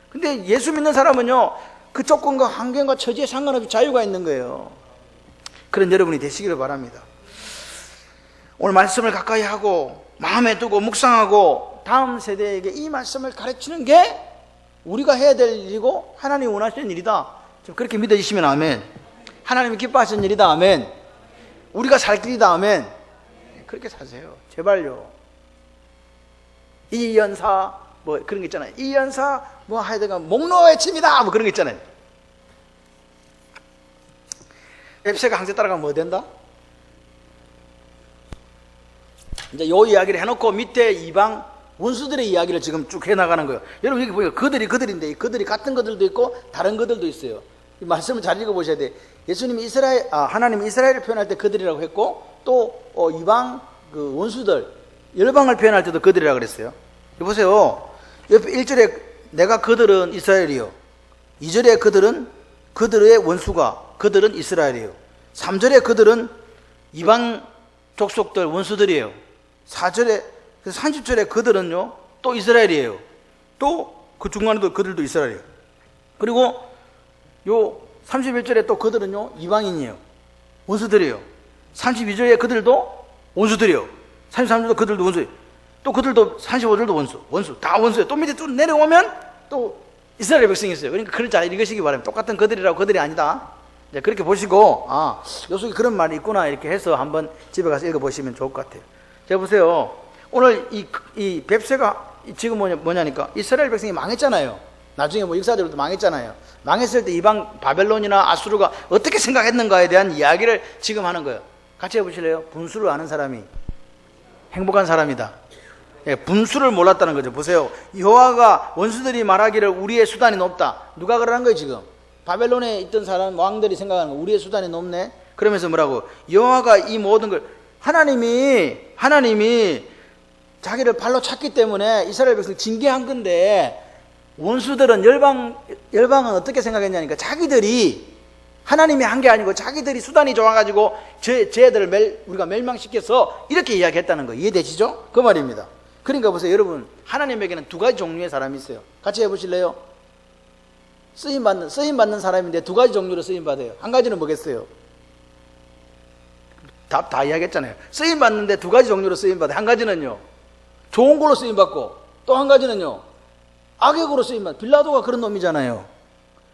근데 예수 믿는 사람은요, 그 조건과 환경과 처지에 상관없이 자유가 있는 거예요. 그런 여러분이 되시기를 바랍니다. 오늘 말씀을 가까이 하고 마음에 두고 묵상하고 다음 세대에게 이 말씀을 가르치는 게 우리가 해야 될 일이고 하나님이 원하시는 일이다. 좀 그렇게 믿어지시면 아멘. 하나님이 기뻐하시는 일이다. 아멘. 우리가 살 길이다. 아멘. 그렇게 사세요. 제발요. 이 연사 뭐 그런 거 있잖아요. 이 연사 뭐 하여튼 목로의 침이다 뭐 그런 거 있잖아요. 뱁새가 항상 따라가면 뭐 된다? 이제 요 이야기를 해놓고 밑에 이방 원수들의 이야기를 지금 쭉 해나가는 거예요. 여러분 여기 보니까 그들인데 그들이 같은 그들도 있고 다른 그들도 있어요. 이 말씀을 잘 읽어보셔야 돼요. 예수님이 하나님이 이스라엘을 표현할 때 그들이라고 했고 또 이방 그 원수들 열방을 표현할 때도 그들이라고 그랬어요. 보세요. 옆에 1절에 내가 그들은 이스라엘이요, 2절에 그들의 원수가 그들은 이스라엘이에요, 3절에 그들은 이방 족속들 원수들이에요, 4절에 30절에 그들은요 또 이스라엘이에요. 또 그 중간에도 그들도 이스라엘이에요. 그리고 요 31절에 또 그들은요 이방인이에요, 원수들이에요. 32절에 그들도 원수들이에요. 33절도 그들도 원수예요. 또 그들도 35절도 원수 다 원수예요. 또 밑에 쭉 내려오면 또 이스라엘 백성이 있어요. 그러니까 그걸 잘 읽으시기 바랍니다. 똑같은 그들이라고 그들이 아니다. 이제 그렇게 보시고 요 속에 그런 말이 있구나 이렇게 해서 한번 집에 가서 읽어보시면 좋을 것 같아요. 제가 보세요. 오늘 이 뱁새가 지금 뭐냐니까 이스라엘 백성이 망했잖아요. 나중에 뭐 역사적으로도 망했잖아요. 망했을 때 이방 바벨론이나 아수르가 어떻게 생각했는가에 대한 이야기를 지금 하는 거예요. 같이 해보실래요? 분수를 아는 사람이 행복한 사람이다. 예, 분수를 몰랐다는 거죠. 보세요. 여호와가 원수들이 말하기를 우리의 수단이 높다. 누가 그러는 거예요 지금? 바벨론에 있던 사람 왕들이 생각하는 거, 우리의 수단이 높네. 그러면서 뭐라고? 여호와가 이 모든 걸 하나님이 자기를 발로 찼기 때문에 이스라엘 백성 징계한 건데, 원수들은 열방은 어떻게 생각했냐니까 자기들이 하나님이 한 게 아니고 자기들이 수단이 좋아가지고 쟤들을 우리가 멸망시켜서 이렇게 이야기했다는 거 이해되시죠? 그 말입니다. 그러니까 보세요. 여러분 하나님에게는 두 가지 종류의 사람이 있어요. 같이 해보실래요? 쓰임받는 사람인데 두 가지 종류로 쓰임받아요. 한 가지는 뭐겠어요? 답 다 이야기했잖아요. 쓰임받는데 두 가지 종류로 쓰임받아요. 한 가지는요 좋은 걸로 쓰임받고, 또 한 가지는요 악역으로 쓰임받는, 빌라도가 그런 놈이잖아요.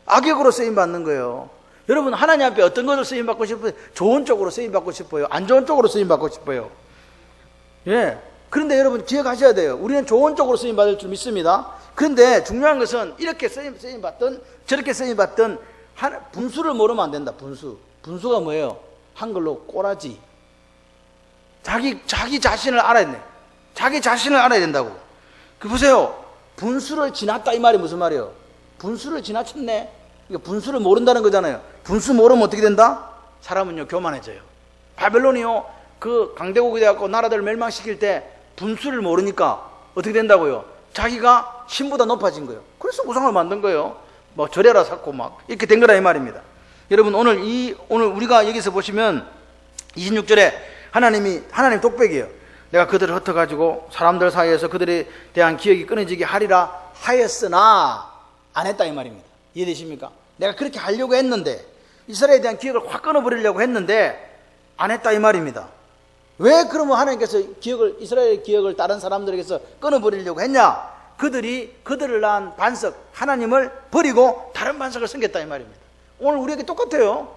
악역으로 쓰임받는 거예요. 여러분 하나님 앞에 어떤 것을 쓰임받고 싶어요? 좋은 쪽으로 쓰임받고 싶어요? 안 좋은 쪽으로 쓰임받고 싶어요? 예. 그런데 여러분 기억하셔야 돼요. 우리는 좋은 쪽으로 쓰임받을 줄 믿습니다. 그런데 중요한 것은 이렇게 쓰임받든 저렇게 쓰임받든 분수를 모르면 안 된다. 분수가 뭐예요? 한글로 꼬라지. 자기 자신을 알아야 돼. 자기 자신을 알아야 된다고. 보세요. 분수를 지났다 이 말이 무슨 말이에요? 분수를 지나쳤네. 그러니까 분수를 모른다는 거잖아요. 분수 모르면 어떻게 된다? 사람은요 교만해져요. 바벨론이요 그 강대국이 되었고 나라들을 멸망시킬 때 분수를 모르니까 어떻게 된다고요? 자기가 신보다 높아진 거예요. 그래서 우상을 만든 거예요. 뭐 절해라 쌓고 막 이렇게 된 거라 이 말입니다. 여러분 오늘 우리가 여기서 보시면 26절에 하나님 독백이에요. 내가 그들을 흩어가지고 사람들 사이에서 그들에 대한 기억이 끊어지게 하리라 하였으나 안 했다 이 말입니다. 이해되십니까? 내가 그렇게 하려고 했는데, 이스라엘에 대한 기억을 확 끊어버리려고 했는데 안 했다 이 말입니다. 왜 그러면 하나님께서 이스라엘의 기억을 다른 사람들에게서 끊어버리려고 했냐? 그들을 낳은 반석 하나님을 버리고 다른 반석을 섬겼다 이 말입니다. 오늘 우리에게 똑같아요.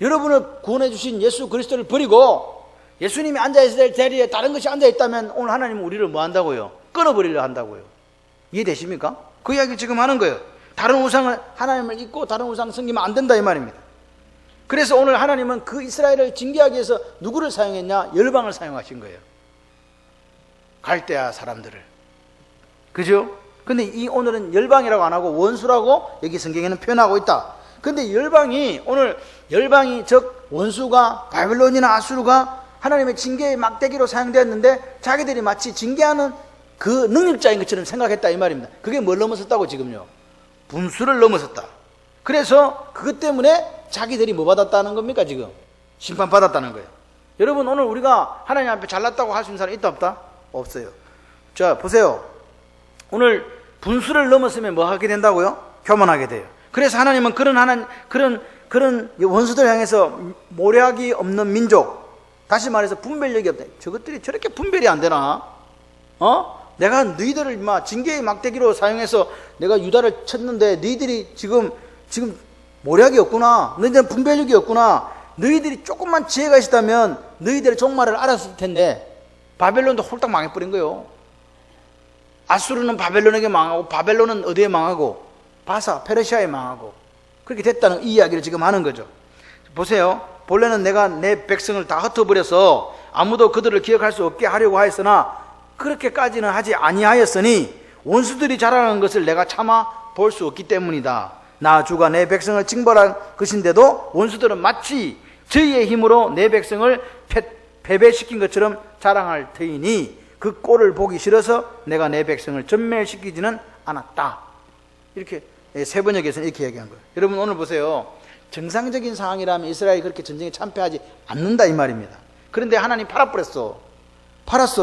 여러분을 구원해 주신 예수 그리스도를 버리고 예수님이 앉아있을 될 자리에 다른 것이 앉아있다면 오늘 하나님은 우리를 뭐 한다고요? 끊어버리려 한다고요. 이해되십니까? 그 이야기 지금 하는 거예요. 다른 우상을, 하나님을 잊고 다른 우상 섬기면 안 된다 이 말입니다. 그래서 오늘 하나님은 그 이스라엘을 징계하기 위해서 누구를 사용했냐? 열방을 사용하신 거예요. 갈대아 사람들을. 그죠? 근데 이 오늘은 열방이라고 안 하고 원수라고 여기 성경에는 표현하고 있다. 근데 열방이, 오늘 열방이 즉 원수가 바벨론이나 아수르가 하나님의 징계의 막대기로 사용되었는데 자기들이 마치 징계하는 그 능력자인 것처럼 생각했다 이 말입니다. 그게 뭘 넘어섰다고 지금요? 분수를 넘어섰다. 그래서 그것 때문에 자기들이 뭐 받았다는 겁니까 지금? 심판받았다는 거예요. 여러분 오늘 우리가 하나님 앞에 잘났다고 할 수 있는 사람 있다 없다? 없어요. 자 보세요. 오늘 분수를 넘었으면 뭐 하게 된다고요? 교만하게 돼요. 그래서 하나님은 그런 원수들 향해서 모략이 없는 민족, 다시 말해서 분별력이 없다. 저것들이 저렇게 분별이 안 되나? 내가 너희들을 징계의 막대기로 사용해서 내가 유다를 쳤는데 너희들이 지금 모략이 없구나. 너희들은 분별력이 없구나. 너희들이 조금만 지혜가 있었다면 너희들의 종말을 알았을 텐데 바벨론도 홀딱 망해버린 거예요. 아수르는 바벨론에게 망하고 바벨론은 어디에 망하고 바사, 페르시아에 망하고 그렇게 됐다는 이 이야기를 지금 하는 거죠. 보세요. 본래는 내가 내 백성을 다 흩어버려서 아무도 그들을 기억할 수 없게 하려고 하였으나 그렇게까지는 하지 아니하였으니 원수들이 자라는 것을 내가 참아 볼 수 없기 때문이다. 나 주가 내 백성을 징벌한 것인데도 원수들은 마치 저희의 힘으로 내 백성을 패배시킨 것처럼 자랑할 터이니 그 꼴을 보기 싫어서 내가 내 백성을 전멸시키지는 않았다. 이렇게 세번역에서는 이렇게 얘기한 거예요. 여러분 오늘 보세요. 정상적인 상황이라면 이스라엘이 그렇게 전쟁에 참패하지 않는다 이 말입니다. 그런데 하나님 팔았어.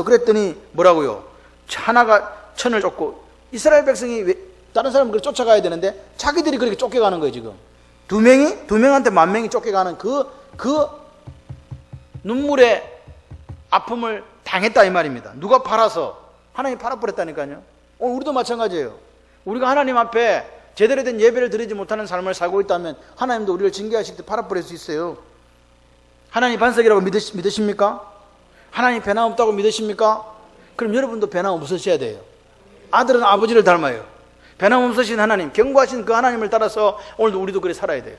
그랬더니 뭐라고요? 하나가 천을 쫓고 이스라엘 백성이 왜 다른 사람을 그렇게 쫓아가야 되는데 자기들이 그렇게 쫓겨가는 거예요 지금. 두 명한테 10,000명이 쫓겨가는 그 눈물의 아픔을 당했다 이 말입니다. 누가 팔아서? 하나님 팔아버렸다니까요. 오늘 우리도 마찬가지예요. 우리가 하나님 앞에 제대로 된 예배를 드리지 못하는 삶을 살고 있다면 하나님도 우리를 징계하실 때 팔아버릴 수 있어요. 하나님 반석이라고 믿으십니까? 하나님 변함없다고 믿으십니까? 그럼 여러분도 변함없으셔야 돼요. 아들은 아버지를 닮아요. 변함없으신 하나님, 견고하신 그 하나님을 따라서 오늘도 우리도 그래 살아야 돼요.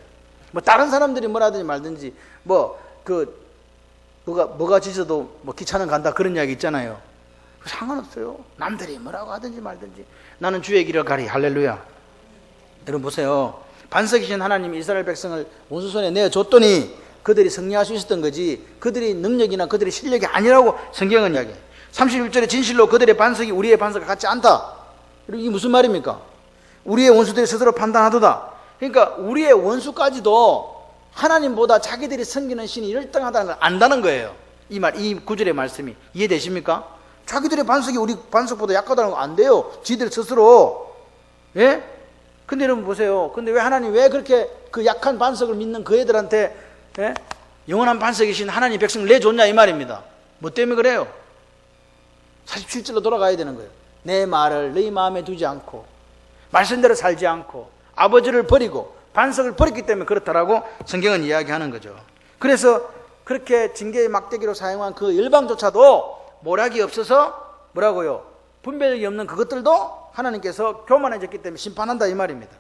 다른 사람들이 뭐라든지 말든지 뭐가 지쳐도 기차는 간다 그런 이야기 있잖아요. 상관없어요. 남들이 뭐라고 하든지 말든지 나는 주의 길을 가리. 할렐루야. 여러분 보세요. 반석이신 하나님이 이스라엘 백성을 원수 손에 내어줬더니 그들이 승리할 수 있었던 거지 그들이 능력이나 그들의 실력이 아니라고 성경은 이야기해요. 31절에 진실로 그들의 반석이 우리의 반석과 같지 않다. 이게 무슨 말입니까? 우리의 원수들이 스스로 판단하도다. 그러니까 우리의 원수까지도 하나님보다 자기들이 섬기는 신이 열등하다는 걸 안다는 거예요. 이 구절의 말씀이 이해되십니까? 자기들의 반석이 우리 반석보다 약하다는 거 안 돼요. 지들 스스로. 예? 근데 여러분 보세요. 근데 왜 하나님 왜 그렇게 그 약한 반석을 믿는 그 애들한테 영원한 반석이신 하나님 백성을 내줬냐 이 말입니다. 뭐 때문에 그래요? 47절로 돌아가야 되는 거예요. 내 말을 너희 마음에 두지 않고 말씀대로 살지 않고 아버지를 버리고 반석을 버렸기 때문에 그렇다라고 성경은 이야기하는 거죠. 그래서 그렇게 징계의 막대기로 사용한 그 열방조차도 모략이 없어서 뭐라고요? 분별력이 없는 그것들도 하나님께서 교만해졌기 때문에 심판한다 이 말입니다.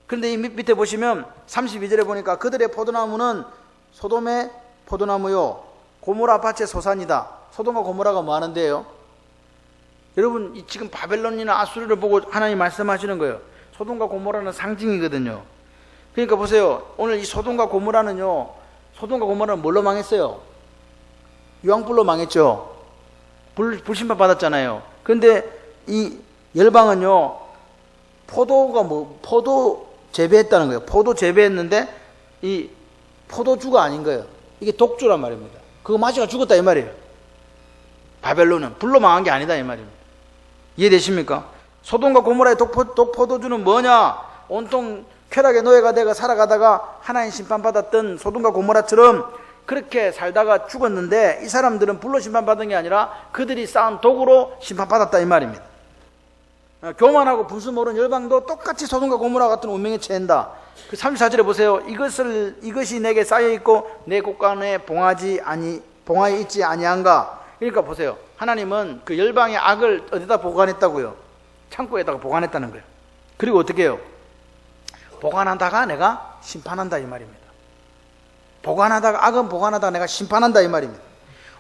그런데 이 밑에 보시면 32절에 보니까 그들의 포도나무는 소돔의 포도나무요 고모라 밭의 소산이다. 소돔과 고모라가 뭐 하는데요? 여러분 지금 바벨론이나 아수르를 보고 하나님 말씀하시는 거예요. 소돔과 고모라는 상징이거든요. 그러니까 보세요. 오늘 이 소돔과 고모라는 뭘로 망했어요? 유황불로 망했죠. 불심판 받았잖아요. 그런데 이 열방은요 포도 재배했다는 거예요. 포도 재배했는데 이 포도주가 아닌 거예요. 이게 독주란 말입니다. 그거 마시고 죽었다 이 말이에요. 바벨론은 불로 망한 게 아니다 이 말입니다. 이해되십니까? 소돔과 고모라의 독포도주는 뭐냐? 온통 쾌락의 노예가 되어 살아가다가 하나님 심판받았던 소돔과 고모라처럼 그렇게 살다가 죽었는데 이 사람들은 불로 심판받은 게 아니라 그들이 쌓은 독으로 심판받았다 이 말입니다. 교만하고 분수 모르는 열방도 똑같이 소돔과 고모라 같은 운명에 처한다. 그 34절에 보세요. 이것이 내게 쌓여 있고 내 곳간에 봉하에 있지 아니한가. 그러니까 보세요. 하나님은 그 열방의 악을 어디다 보관했다고요? 창고에다가 보관했다는 거예요. 그리고 어떻게 해요? 보관하다가 내가 심판한다 이 말입니다. 악은 보관하다가 내가 심판한다 이 말입니다.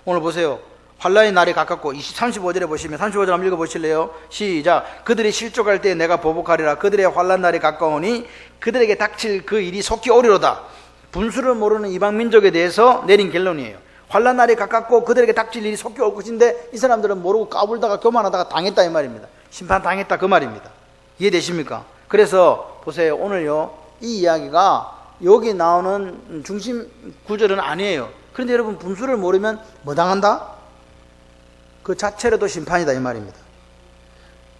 오늘 보세요. 환난의 날이 가깝고 35절에 보시면 35절 한번 읽어보실래요? 시작. 그들이 실족할 때 내가 보복하리라. 그들의 환난 날이 가까우니 그들에게 닥칠 그 일이 속히 오리로다. 분수를 모르는 이방 민족에 대해서 내린 결론이에요. 환난 날이 가깝고 그들에게 닥칠 일이 속히 올 것인데 이 사람들은 모르고 까불다가 교만하다가 당했다 이 말입니다. 심판 당했다 그 말입니다. 이해되십니까? 그래서 보세요. 오늘요 이 이야기가 여기 나오는 중심 구절은 아니에요. 그런데 여러분 분수를 모르면 뭐 당한다? 그 자체로도 심판이다 이 말입니다.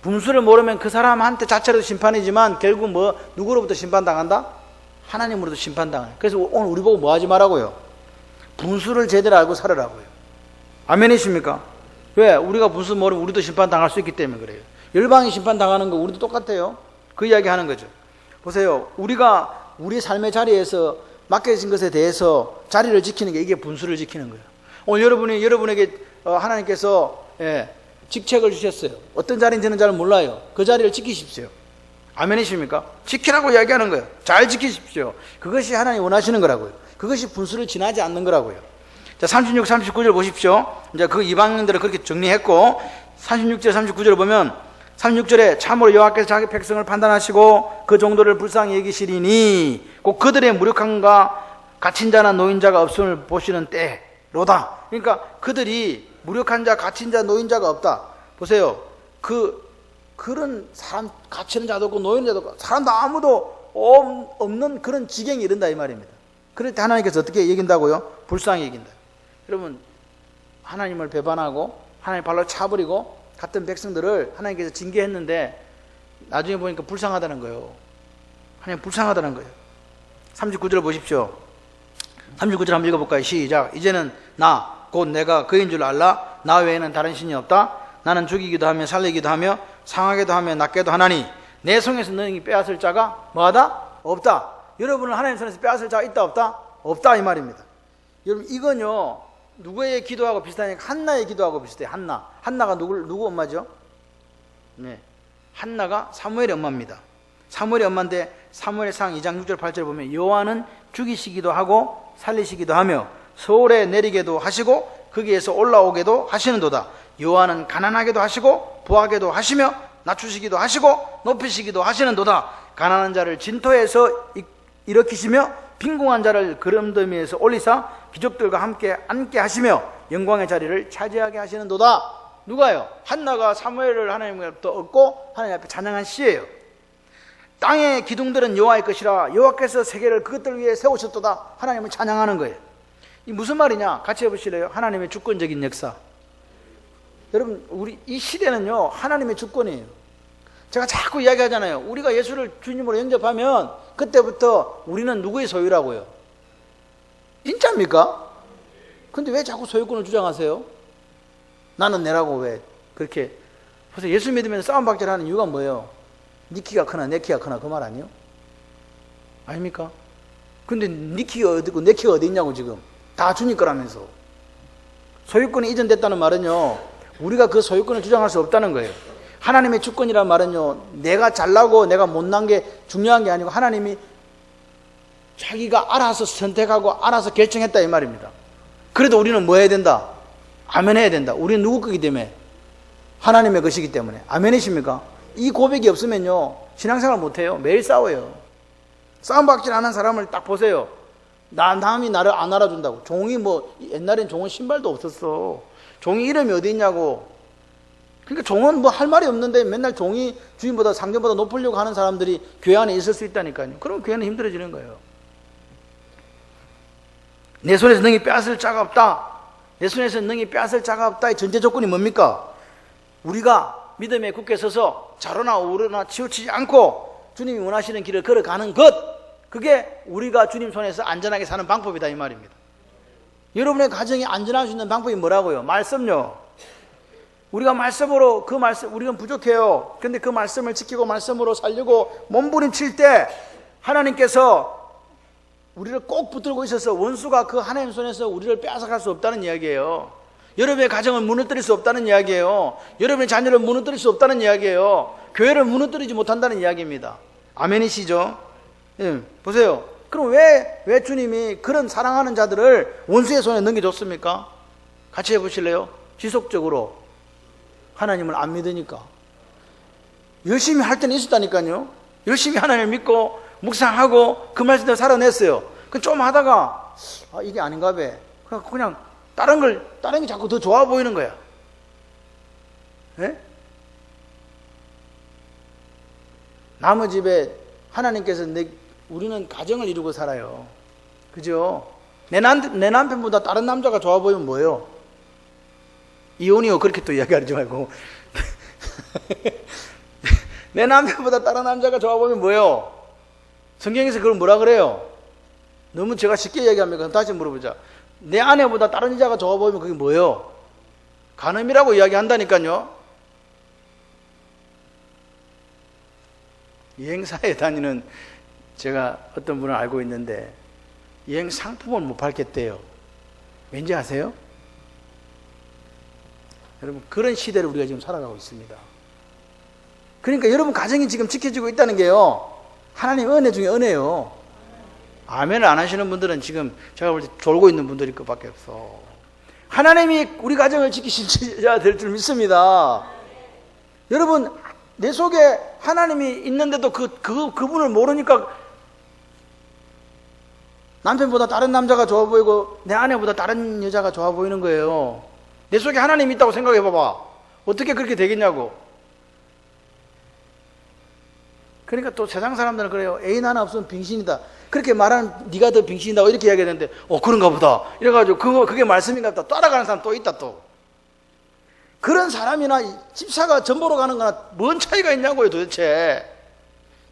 분수를 모르면 그 사람한테 자체로도 심판이지만 결국 누구로부터 심판당한다? 하나님으로부터 심판당해요. 그래서 오늘 우리 보고 뭐 하지 말라고요? 분수를 제대로 알고 살으라고요. 아멘이십니까? 왜? 우리가 분수 모르면 우리도 심판당할 수 있기 때문에 그래요. 열방이 심판당하는 거 우리도 똑같아요. 그 이야기 하는 거죠. 보세요. 우리가 우리 삶의 자리에서 맡겨진 것에 대해서 자리를 지키는 게 이게 분수를 지키는 거예요. 오늘 여러분에게 하나님께서 직책을 주셨어요. 어떤 자리인지는 잘 몰라요. 그 자리를 지키십시오. 아멘이십니까? 지키라고 이야기하는 거예요. 잘 지키십시오. 그것이 하나님 원하시는 거라고요. 그것이 분수를 지나지 않는 거라고요. 자, 36, 39절 보십시오. 이제 그 이방인들을 그렇게 정리했고 36절, 39절을 보면 36절에 참으로 여호와께서 자기 백성을 판단하시고 그 정도를 불쌍히 여기시리니 곧 그들의 무력함과 갇힌 자나 노인자가 없음을 보시는 때로다. 그러니까 그들이 무력한 자, 갇힌 자, 노인자가 없다. 보세요. 그런 사람, 갇히는 자도 없고 노인자도 없고 사람도 아무도 없는 그런 지경에 이른다 이 말입니다. 그럴 때 하나님께서 어떻게 여긴다고요? 불쌍히 여긴다. 여러분 하나님을 배반하고 하나님 발로 차버리고 같은 백성들을 하나님께서 징계했는데 나중에 보니까 불쌍하다는 거예요. 하나님 불쌍하다는 거예요. 39절 보십시오. 39절 한번 읽어볼까요? 시작. 이제는 곧 내가 그인 줄 알라. 나 외에는 다른 신이 없다. 나는 죽이기도 하며 살리기도 하며 상하게도 하며 낫게도 하나니 내 손에서 너희 빼앗을 자가 뭐하다? 없다. 여러분은 하나님 손에서 빼앗을 자가 있다 없다? 없다 이 말입니다. 여러분 이건요 누구의 기도하고 비슷하니까 한나의 기도하고 비슷해요. 한나가 누구 엄마죠? 네, 한나가 사무엘의 엄마입니다. 사무엘의 엄마인데 사무엘상 2장 6절 8절 보면 여호와는 죽이시기도 하고 살리시기도 하며 서울에 내리게도 하시고 거기에서 올라오게도 하시는도다. 여호와는 가난하게도 하시고 부하게도 하시며 낮추시기도 하시고 높이시기도 하시는도다. 가난한 자를 진토에서 일으키시며 빈궁한 자를 그름더미에서 올리사 귀족들과 함께 앉게 하시며 영광의 자리를 차지하게 하시는도다. 누가요? 한나가 사무엘을 하나님으로부터 얻고 하나님 앞에 찬양한 시예요. 땅의 기둥들은 여호와의 것이라 여호와께서 세계를 그것들 위해 세우셨도다. 하나님을 찬양하는 거예요. 이 무슨 말이냐? 같이 해보실래요? 하나님의 주권적인 역사. 여러분 우리 이 시대는요 하나님의 주권이에요. 제가 자꾸 이야기하잖아요. 우리가 예수를 주님으로 영접하면 그때부터 우리는 누구의 소유라고요? 진짜입니까? 근데 왜 자꾸 소유권을 주장하세요? 나는 내라고 왜 그렇게. 그래서 예수 믿으면 싸움박질하는 이유가 뭐예요? 네 키가 크나 내 키가 크나 그 말 아니에요? 아닙니까? 근데 네 키가 어디고 내 키가 어디 있냐고. 지금 다 주님 거라면서. 소유권이 이전됐다는 말은요 우리가 그 소유권을 주장할 수 없다는 거예요. 하나님의 주권이란 말은요 내가 잘나고 내가 못난 게 중요한 게 아니고 하나님이 자기가 알아서 선택하고 알아서 결정했다 이 말입니다. 그래도 우리는 뭐 해야 된다? 아멘 해야 된다. 우리는 누구 거기 때문에? 하나님의 것이기 때문에. 아멘이십니까? 이 고백이 없으면요 신앙생활 못해요. 매일 싸워요. 싸움박질 하는 사람을 딱 보세요. 남이 나를 안 알아준다고. 종이 옛날엔 종은 신발도 없었어. 종이 이름이 어디 있냐고. 그러니까 종은 할 말이 없는데 맨날 종이 주인보다 상전보다 높으려고 하는 사람들이 교회 안에 있을 수 있다니까요. 그럼 교회는 힘들어지는 거예요. 내 손에서 능히 빼앗을 자가 없다. 내 손에서 능히 빼앗을 자가 없다의 전제 조건이 뭡니까? 우리가 믿음에 굳게 서서 좌로나 우로나 치우치지 않고 주님이 원하시는 길을 걸어가는 것, 그게 우리가 주님 손에서 안전하게 사는 방법이다 이 말입니다. 여러분의 가정이 안전할 수 있는 방법이 뭐라고요? 말씀요. 우리가 말씀으로 우리는 부족해요. 그런데 그 말씀을 지키고 말씀으로 살려고 몸부림칠 때 하나님께서 우리를 꼭 붙들고 있어서 원수가 그 하나님 손에서 우리를 빼앗아갈 수 없다는 이야기예요. 여러분의 가정을 무너뜨릴 수 없다는 이야기예요. 여러분의 자녀를 무너뜨릴 수 없다는 이야기예요. 교회를 무너뜨리지 못한다는 이야기입니다. 아멘이시죠? 예, 보세요. 그럼 왜 주님이 그런 사랑하는 자들을 원수의 손에 넘겨줬습니까? 같이 해보실래요? 지속적으로 하나님을 안 믿으니까. 열심히 할 때는 있었다니까요. 열심히 하나님을 믿고 묵상하고 그 말씀대로 살아냈어요. 좀 하다가 이게 아닌가 봐. 그냥 다른 게 자꾸 더 좋아 보이는 거야. 예? 남의 집에 하나님께서 우리는 가정을 이루고 살아요. 그죠? 내 남편보다 다른 남자가 좋아 보이면 뭐예요? 이혼이요. 그렇게 또 이야기하지 말고. 내 남편보다 다른 남자가 좋아 보이면 뭐예요? 성경에서 그걸 뭐라 그래요? 너무 제가 쉽게 얘기합니까? 다시 물어보자. 내 아내보다 다른 여자가 좋아 보이면 그게 뭐예요? 간음이라고 이야기한다니까요. 여행사에 다니는 제가 어떤 분을 알고 있는데 여행 상품을 못 팔겠대요. 왠지 아세요? 여러분, 그런 시대를 우리가 지금 살아가고 있습니다. 그러니까 여러분 가정이 지금 지켜지고 있다는 게요, 하나님 은혜 중에 은혜요. 아멘을 안 하시는 분들은 지금 제가 볼 때 졸고 있는 분들일 것밖에 없어. 하나님이 우리 가정을 지키셔야 될 줄 믿습니다. 여러분, 내 속에 하나님이 있는데도 그분을 모르니까 남편보다 다른 남자가 좋아 보이고 내 아내보다 다른 여자가 좋아 보이는 거예요. 내 속에 하나님이 있다고 생각해 봐봐. 어떻게 그렇게 되겠냐고. 그러니까 또 세상 사람들은 그래요. 애인 하나 없으면 빙신이다. 그렇게 말하는 네가 더 빙신이다 이렇게 이야기하는데 그런가 보다 이래가지고 그게 말씀인가 보다 따라가는 사람 또 있다. 또 그런 사람이나 집사가 전보로 가는 거나 뭔 차이가 있냐고요. 도대체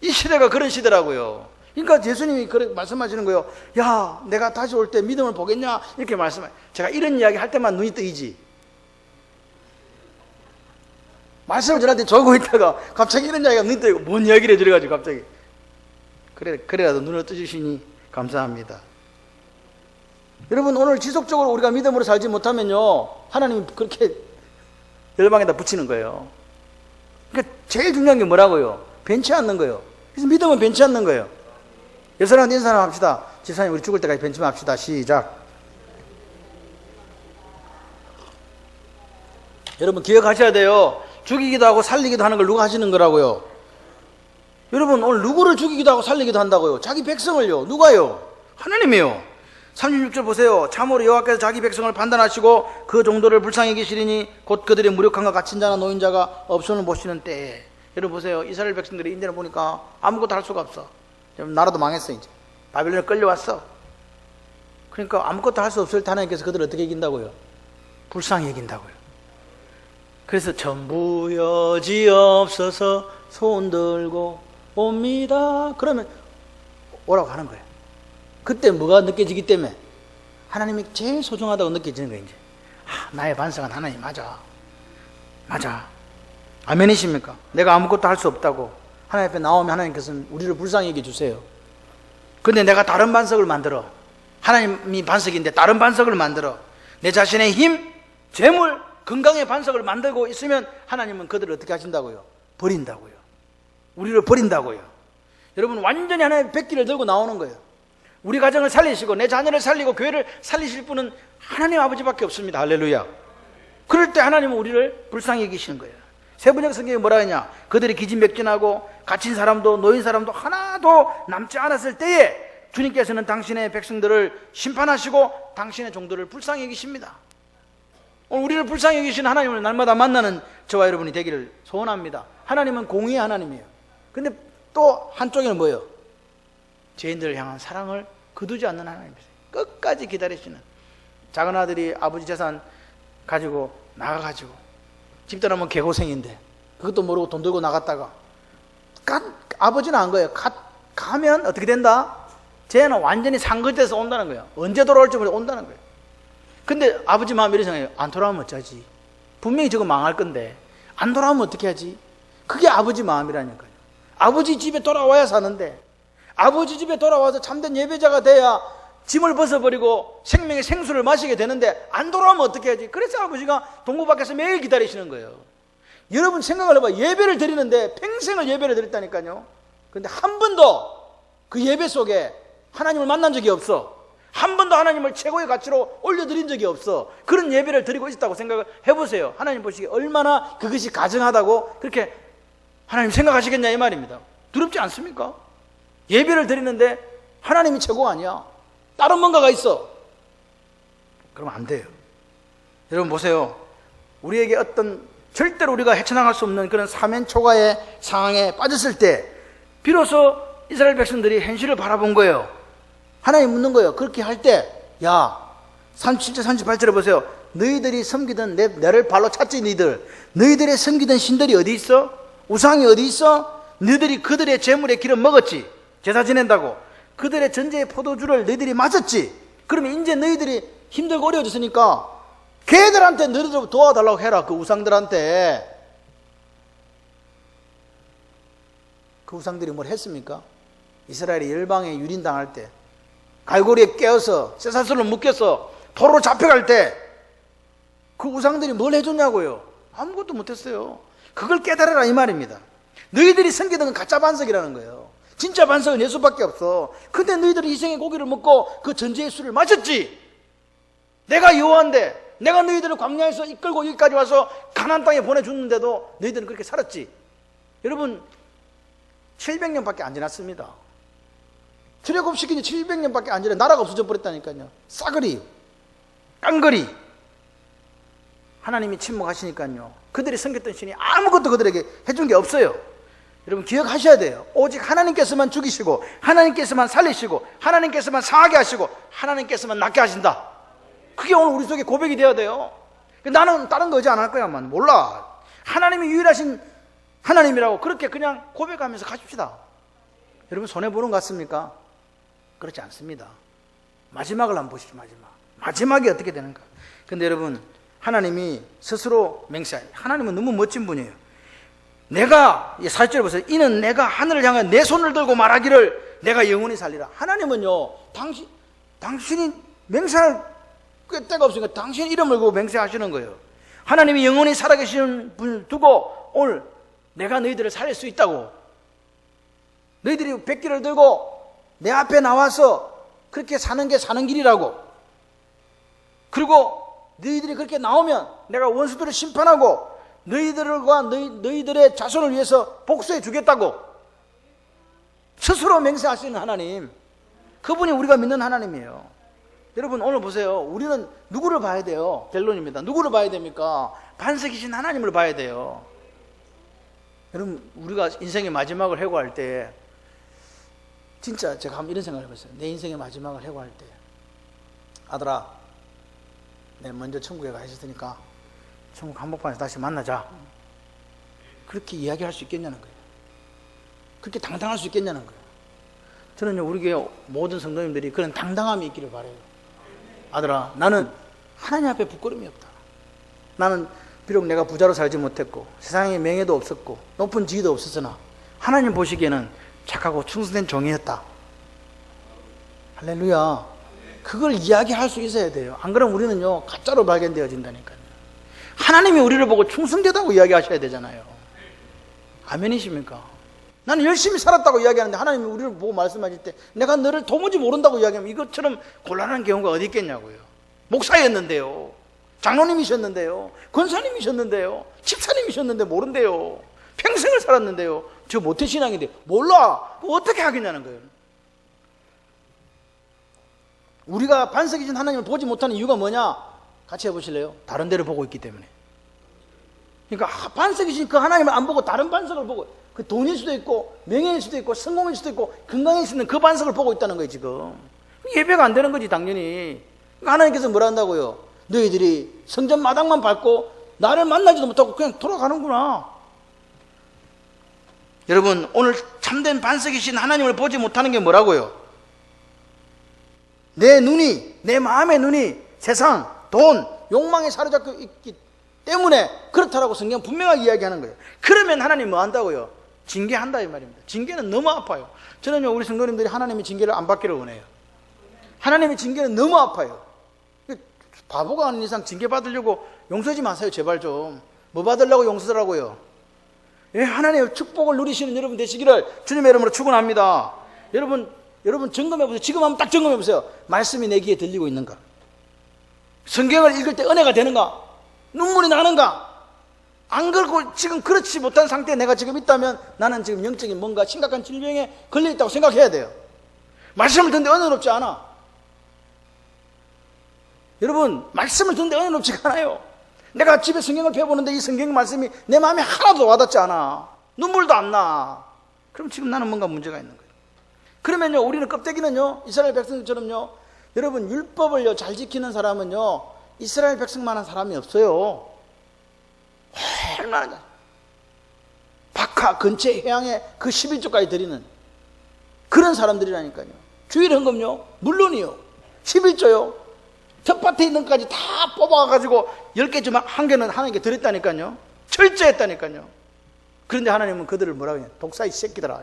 이 시대가 그런 시대라고요. 그러니까 예수님이 그렇게 말씀하시는 거예요. 야, 내가 다시 올 때 믿음을 보겠냐 이렇게 말씀해요. 제가 이런 이야기 할 때만 눈이 뜨이지, 말씀을 저한테 적고 있다가 갑자기 이런 이야기가 눈이 뜨이고 뭔 이야기를 해주려가지고 갑자기 그래라도 눈을 뜨주시니 감사합니다. 여러분, 오늘 지속적으로 우리가 믿음으로 살지 못하면요, 하나님이 그렇게 열방에다 붙이는 거예요. 그러니까 제일 중요한 게 뭐라고요? 변치 않는 거예요. 그래서 믿음은 변치 않는 거예요. 여사람 인사람 합시다. 집사님, 우리 죽을 때까지 변치만 합시다. 시작. 여러분, 기억하셔야 돼요. 죽이기도 하고 살리기도 하는 걸 누가 하시는 거라고요? 여러분, 오늘 누구를 죽이기도 하고 살리기도 한다고요? 자기 백성을요. 누가요? 하나님이요. 36절 보세요. 참으로 여호와께서 자기 백성을 판단하시고 그 정도를 불쌍히 계시리니 곧 그들의 무력함과 갇힌 자나 노인자가 없음을 보시는 때에. 여러분 보세요. 이스라엘 백성들이 인내를 보니까 아무것도 할 수가 없어. 나라도 망했어. 이제 바빌론에 끌려왔어. 그러니까 아무것도 할 수 없을 때 하나님께서 그들을 어떻게 이긴다고요? 불쌍히 이긴다고요. 그래서 전부 여지없어서 손 들고 옵니다. 그러면 오라고 하는 거예요. 그때 뭐가 느껴지기 때문에 하나님이 제일 소중하다고 느껴지는 거예요. 이제 나의 반석은 하나님 맞아. 아멘이십니까? 내가 아무것도 할 수 없다고 하나님 앞에 나오면 하나님께서는 우리를 불쌍히 여겨주세요. 근데 내가 다른 반석을 만들어, 하나님이 반석인데 다른 반석을 만들어 내 자신의 힘, 재물, 건강의 반석을 만들고 있으면 하나님은 그들을 어떻게 하신다고요? 버린다고요. 우리를 버린다고요. 여러분, 완전히 하나님의 백기를 들고 나오는 거예요. 우리 가정을 살리시고 내 자녀를 살리고 교회를 살리실 분은 하나님 아버지밖에 없습니다. 할렐루야. 그럴 때 하나님은 우리를 불쌍히 여기시는 거예요. 세번역 성경이 뭐라 하냐? 그들이 기진맥진하고 갇힌 사람도 노인 사람도 하나도 남지 않았을 때에 주님께서는 당신의 백성들을 심판하시고 당신의 종들을 불쌍히 여기십니다. 오늘 우리를 불쌍히 여기시는 하나님을 날마다 만나는 저와 여러분이 되기를 소원합니다. 하나님은 공의의 하나님이에요. 근데 또 한쪽에는 뭐예요? 죄인들을 향한 사랑을 거두지 않는 하나님이세요. 끝까지 기다리시는. 작은 아들이 아버지 재산 가지고 나가가지고 집 떠나면 개고생인데 그것도 모르고 돈 들고 나갔다가 아버지는 안 거예요. 가면 어떻게 된다? 쟤는 완전히 상거돼서 온다는 거예요. 언제 돌아올지 모르고 온다는 거예요. 근데 아버지 마음이 이런 생각이에요. 안 돌아오면 어쩌지? 분명히 저거 망할 건데 안 돌아오면 어떻게 하지? 그게 아버지 마음이라니까요. 아버지 집에 돌아와야 사는데, 아버지 집에 돌아와서 참된 예배자가 돼야 짐을 벗어버리고 생명의 생수를 마시게 되는데 안 돌아오면 어떻게 하지? 그래서 아버지가 동부 밖에서 매일 기다리시는 거예요. 여러분 생각을 해봐. 예배를 드리는데 평생을 예배를 드렸다니까요. 그런데 한 번도 그 예배 속에 하나님을 만난 적이 없어. 한 번도 하나님을 최고의 가치로 올려드린 적이 없어. 그런 예배를 드리고 있다고 생각을 해보세요. 하나님 보시기에 얼마나 그것이 가증하다고 그렇게 하나님 생각하시겠냐 이 말입니다. 두렵지 않습니까? 예배를 드리는데 하나님이 최고가 아니야. 다른 뭔가가 있어. 그러면 안 돼요. 여러분 보세요. 우리에게 어떤 절대로 우리가 헤쳐나갈 수 없는 그런 사면초가의 상황에 빠졌을 때 비로소 이스라엘 백성들이 현실을 바라본 거예요. 하나님 묻는 거예요. 그렇게 할 때, 야, 37절 38절에 보세요. 너희들이 섬기던 나를 발로 찾지 너희들. 너희들의 섬기던 신들이 어디 있어? 우상이 어디 있어? 너희들이 그들의 재물의 기름 먹었지. 제사 지낸다고. 그들의 전제의 포도주를 너희들이 마셨지. 그러면 이제 너희들이 힘들고 어려워졌으니까 걔들한테 너희들 도와달라고 해라. 그 우상들한테. 그 우상들이 뭘 했습니까? 이스라엘이 열방에 유린당할 때 갈고리에 깨어서 쇠사슬로 묶여서 포로로 잡혀갈 때 그 우상들이 뭘 해줬냐고요? 아무것도 못했어요. 그걸 깨달아라 이 말입니다. 너희들이 섬기던 건 가짜 반석이라는 거예요. 진짜 반석은 예수밖에 없어. 근데 너희들이 희생의 고기를 먹고 그 전제의 술을 마셨지. 내가 여호와인데 내가 너희들을 광야에서 이끌고 여기까지 와서 가나안 땅에 보내줬는데도 너희들은 그렇게 살았지. 여러분 700년밖에 안 지났습니다. 출애굽시킨 지 700년밖에 안 지나 나라가 없어져 버렸다니까요. 싸그리 깡그리 하나님이 침묵하시니까요. 그들이 섬겼던 신이 아무것도 그들에게 해준 게 없어요. 여러분 기억하셔야 돼요. 오직 하나님께서만 죽이시고 하나님께서만 살리시고 하나님께서만 상하게 하시고 하나님께서만 낫게 하신다. 그게 오늘 우리 속에 고백이 되어야 돼요. 나는 다른 거 의지 안 할 거야. 몰라. 하나님이 유일하신 하나님이라고 그렇게 그냥 고백하면서 가십시다. 여러분 손해보는 것 같습니까? 그렇지 않습니다. 마지막을 한번 보시죠. 마지막이 어떻게 되는가. 근데 여러분 하나님이 스스로 맹세하니 하나님은 너무 멋진 분이에요. 내가 4절에 보세요. 이는 내가 하늘을 향해 내 손을 들고 말하기를 내가 영원히 살리라. 하나님은요 당신이 맹세할 때가 없으니까 당신 이름을 걸고 맹세하시는 거예요. 하나님이 영원히 살아계시는 분을 두고 오늘 내가 너희들을 살릴 수 있다고. 너희들이 백기를 들고 내 앞에 나와서 그렇게 사는 게 사는 길이라고. 그리고 너희들이 그렇게 나오면 내가 원수들을 심판하고 너희들과 너희들의 자손을 위해서 복수해 주겠다고 스스로 맹세하시는 하나님, 그분이 우리가 믿는 하나님이에요. 여러분 오늘 보세요. 우리는 누구를 봐야 돼요? 결론입니다. 누구를 봐야 됩니까? 반석이신 하나님을 봐야 돼요. 여러분 우리가 인생의 마지막을 해고할 때 진짜 제가 한번 이런 생각을 해봤어요. 내 인생의 마지막을 해고할 때 아들아 내가 먼저 천국에 가 있을 테니까 천국 한복판에서 다시 만나자. 그렇게 이야기할 수 있겠냐는 거예요. 그렇게 당당할 수 있겠냐는 거예요. 저는요 우리 교회 모든 성도님들이 그런 당당함이 있기를 바라요. 아들아 나는 하나님 앞에 부끄러움이 없다. 나는 비록 내가 부자로 살지 못했고 세상에 명예도 없었고 높은 지위도 없었으나 하나님 보시기에는 착하고 충성된 종이었다. 할렐루야. 그걸 이야기할 수 있어야 돼요. 안 그러면 우리는요 가짜로 발견되어진다니까요. 하나님이 우리를 보고 충성되다고 이야기하셔야 되잖아요. 아멘이십니까? 나는 열심히 살았다고 이야기하는데 하나님이 우리를 보고 말씀하실 때 내가 너를 도무지 모른다고 이야기하면 이것처럼 곤란한 경우가 어디 있겠냐고요. 목사였는데요, 장로님이셨는데요, 권사님이셨는데요, 집사님이셨는데 모른대요. 평생을 살았는데요, 저 모태신앙인데 몰라. 어떻게 하겠냐는 거예요. 우리가 반석이신 하나님을 보지 못하는 이유가 뭐냐? 같이 해보실래요? 다른 데를 보고 있기 때문에. 그러니까 반석이신 그 하나님을 안 보고 다른 반석을 보고, 그 돈일 수도 있고 명예일 수도 있고 성공일 수도 있고 건강일 수도 있는 그 반석을 보고 있다는 거예요. 지금 예배가 안 되는 거지 당연히. 그러니까 하나님께서 뭐라 한다고요? 너희들이 성전 마당만 밟고 나를 만나지도 못하고 그냥 돌아가는구나. 여러분 오늘 참된 반석이신 하나님을 보지 못하는 게 뭐라고요? 내 눈이, 내 마음의 눈이 세상, 돈, 욕망에 사로잡혀 있기 때문에 그렇다라고 성경은 분명하게 이야기하는 거예요. 그러면 하나님 뭐 한다고요? 징계한다 이 말입니다. 징계는 너무 아파요. 저는요, 우리 성도님들이 하나님의 징계를 안 받기를 원해요. 하나님의 징계는 너무 아파요. 바보가 아닌 이상 징계 받으려고 용서하지 마세요. 제발 좀. 뭐 받으려고 용서하라고요? 예, 하나님의 축복을 누리시는 여러분 되시기를 주님의 이름으로 축원합니다. 여러분 점검해보세요. 지금 한번 딱 점검해보세요. 말씀이 내 귀에 들리고 있는가? 성경을 읽을 때 은혜가 되는가? 눈물이 나는가? 안 그렇고 지금 그렇지 못한 상태에 내가 지금 있다면 나는 지금 영적인 뭔가 심각한 질병에 걸려있다고 생각해야 돼요. 말씀을 듣는데 은혜롭지 않아. 여러분, 말씀을 듣는데 은혜롭지가 않아요. 내가 집에 성경을 펴보는데 이 성경 말씀이 내 마음에 하나도 와닿지 않아. 눈물도 안 나. 그럼 지금 나는 뭔가 문제가 있는 거예요. 그러면요, 우리는 껍데기는요, 이스라엘 백성들처럼요, 여러분, 율법을요 잘 지키는 사람은요 이스라엘 백성만한 사람이 없어요. 얼마나 박하 근처 해양에 그 11조까지 드리는 그런 사람들이라니까요. 주일 헌금요 물론이요 11조요 텃밭에 있는 것까지 다 뽑아가지고 10개 중 한 개는 하나님께 드렸다니까요. 철저했다니까요. 그런데 하나님은 그들을 뭐라고 해요? 독사의 새끼들아,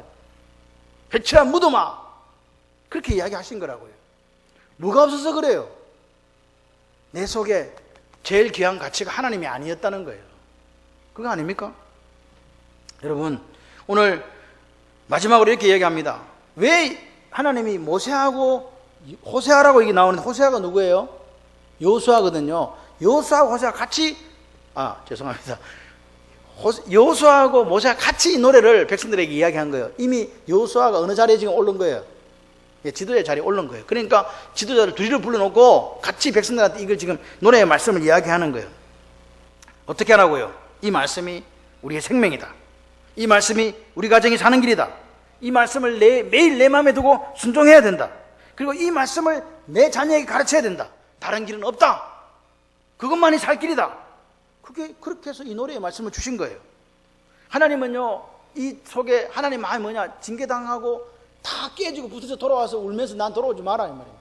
배치한 무덤아, 그렇게 이야기하신 거라고요. 뭐가 없어서 그래요? 내 속에 제일 귀한 가치가 하나님이 아니었다는 거예요. 그거 아닙니까? 여러분, 오늘 마지막으로 이렇게 얘기합니다. 왜 하나님이 모세하고 호세아라고 이게 나오는데, 호세아가 누구예요? 여호수아거든요. 여호수아하고 호세아가 같이, 죄송합니다. 여호수아하고 모세가 같이 이 노래를 백성들에게 이야기한 거예요. 이미 여호수아가 어느 자리에 지금 오른 거예요? 지도자 자리에 오른 거예요. 그러니까 지도자를 둘이를 불러놓고 같이 백성들한테 이걸 지금 노래의 말씀을 이야기하는 거예요. 어떻게 하라고요? 이 말씀이 우리의 생명이다. 이 말씀이 우리 가정이 사는 길이다. 이 말씀을 매일 내 마음에 두고 순종해야 된다. 그리고 이 말씀을 내 자녀에게 가르쳐야 된다. 다른 길은 없다. 그것만이 살 길이다. 그렇게 해서 이 노래의 말씀을 주신 거예요. 하나님은요, 이 속에 하나님 마음이 뭐냐? 징계당하고 다 깨지고 부서져 돌아와서 울면서 난 돌아오지 마라 이 말입니다.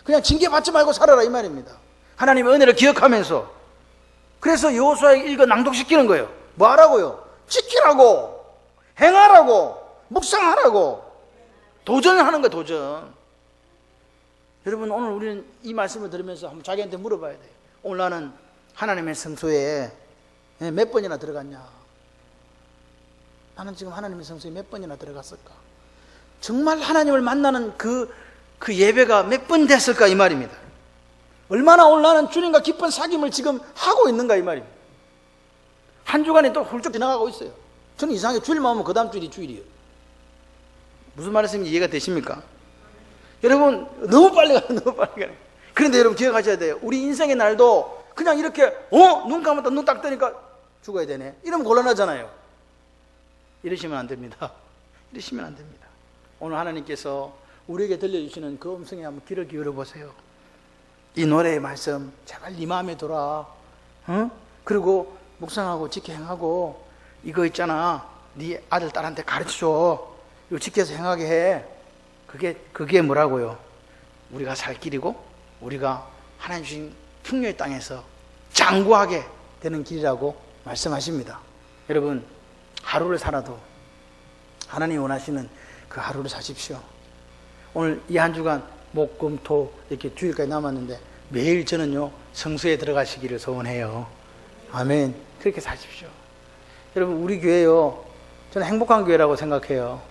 그냥 징계받지 말고 살아라 이 말입니다. 하나님의 은혜를 기억하면서. 그래서 여호수아에게 읽어 낭독시키는 거예요. 뭐 하라고요? 지키라고, 행하라고, 묵상하라고, 도전하는 거예요. 도전. 여러분, 오늘 우리는 이 말씀을 들으면서 한번 자기한테 물어봐야 돼요. 오늘 나는 하나님의 성소에 몇 번이나 들어갔냐? 나는 지금 하나님의 성소에 몇 번이나 들어갔을까? 정말 하나님을 만나는 그 예배가 몇 번 됐을까 이 말입니다. 얼마나 오늘 나는 주님과 깊은 사귐을 지금 하고 있는가 이 말입니다. 한 주간이 또 훌쩍 지나가고 있어요. 저는 이상하게 주일만 오면 그 다음 주일이 주일이에요. 무슨 말씀인지 이해가 되십니까? 여러분, 너무 빨리 가요. 너무 빨리 가요. 그런데 여러분 기억하셔야 돼요. 우리 인생의 날도 그냥 이렇게 눈 감았다 눈 딱 뜨니까 죽어야 되네, 이러면 곤란하잖아요. 이러시면 안 됩니다. 이러시면 안 됩니다. 오늘 하나님께서 우리에게 들려주시는 그 음성에 한번 귀를 기울여 보세요. 이 노래의 말씀 제발 네 마음에 들어. 그리고 묵상하고 지켜 행하고, 이거 있잖아, 네 아들 딸한테 가르쳐줘. 이거 지켜서 행하게 해. 그게 뭐라고요? 우리가 살 길이고 우리가 하나님 주신 풍요의 땅에서 장구하게 되는 길이라고 말씀하십니다. 여러분, 하루를 살아도 하나님이 원하시는 그 하루를 사십시오. 오늘 이 한 주간 목, 금, 토 이렇게 주일까지 남았는데 매일 저는요 성수에 들어가시기를 소원해요. 아멘. 그렇게 사십시오. 여러분, 우리 교회요, 저는 행복한 교회라고 생각해요.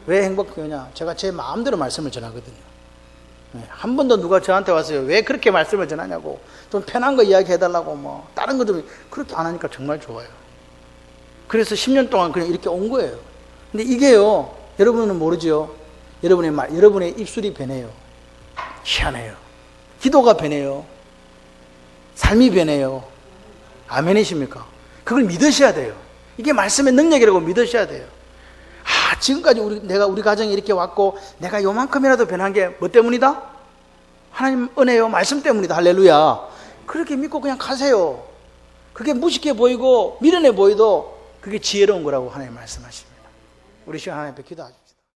왜 행복한 교회냐? 제가 제 마음대로 말씀을 전하거든요. 한 번도 누가 저한테 와서요, 왜 그렇게 말씀을 전하냐고, 좀 편한 거 이야기해달라고, 뭐 다른 거 좀 그렇게 안 하니까 정말 좋아요. 그래서 10년 동안 그냥 이렇게 온 거예요. 근데 이게요, 여러분은 모르죠. 여러분의 입술이 변해요. 희한해요. 기도가 변해요. 삶이 변해요. 아멘이십니까? 그걸 믿으셔야 돼요. 이게 말씀의 능력이라고 믿으셔야 돼요. 지금까지 우리 가정이 이렇게 왔고 내가 요만큼이라도 변한 게 뭐 때문이다? 하나님 은혜요, 말씀 때문이다. 할렐루야. 그렇게 믿고 그냥 가세요. 그게 무식해 보이고 미련해 보여도 그게 지혜로운 거라고 하나님 말씀하십니다. 우리 시간 하나님 앞에 기도하죠.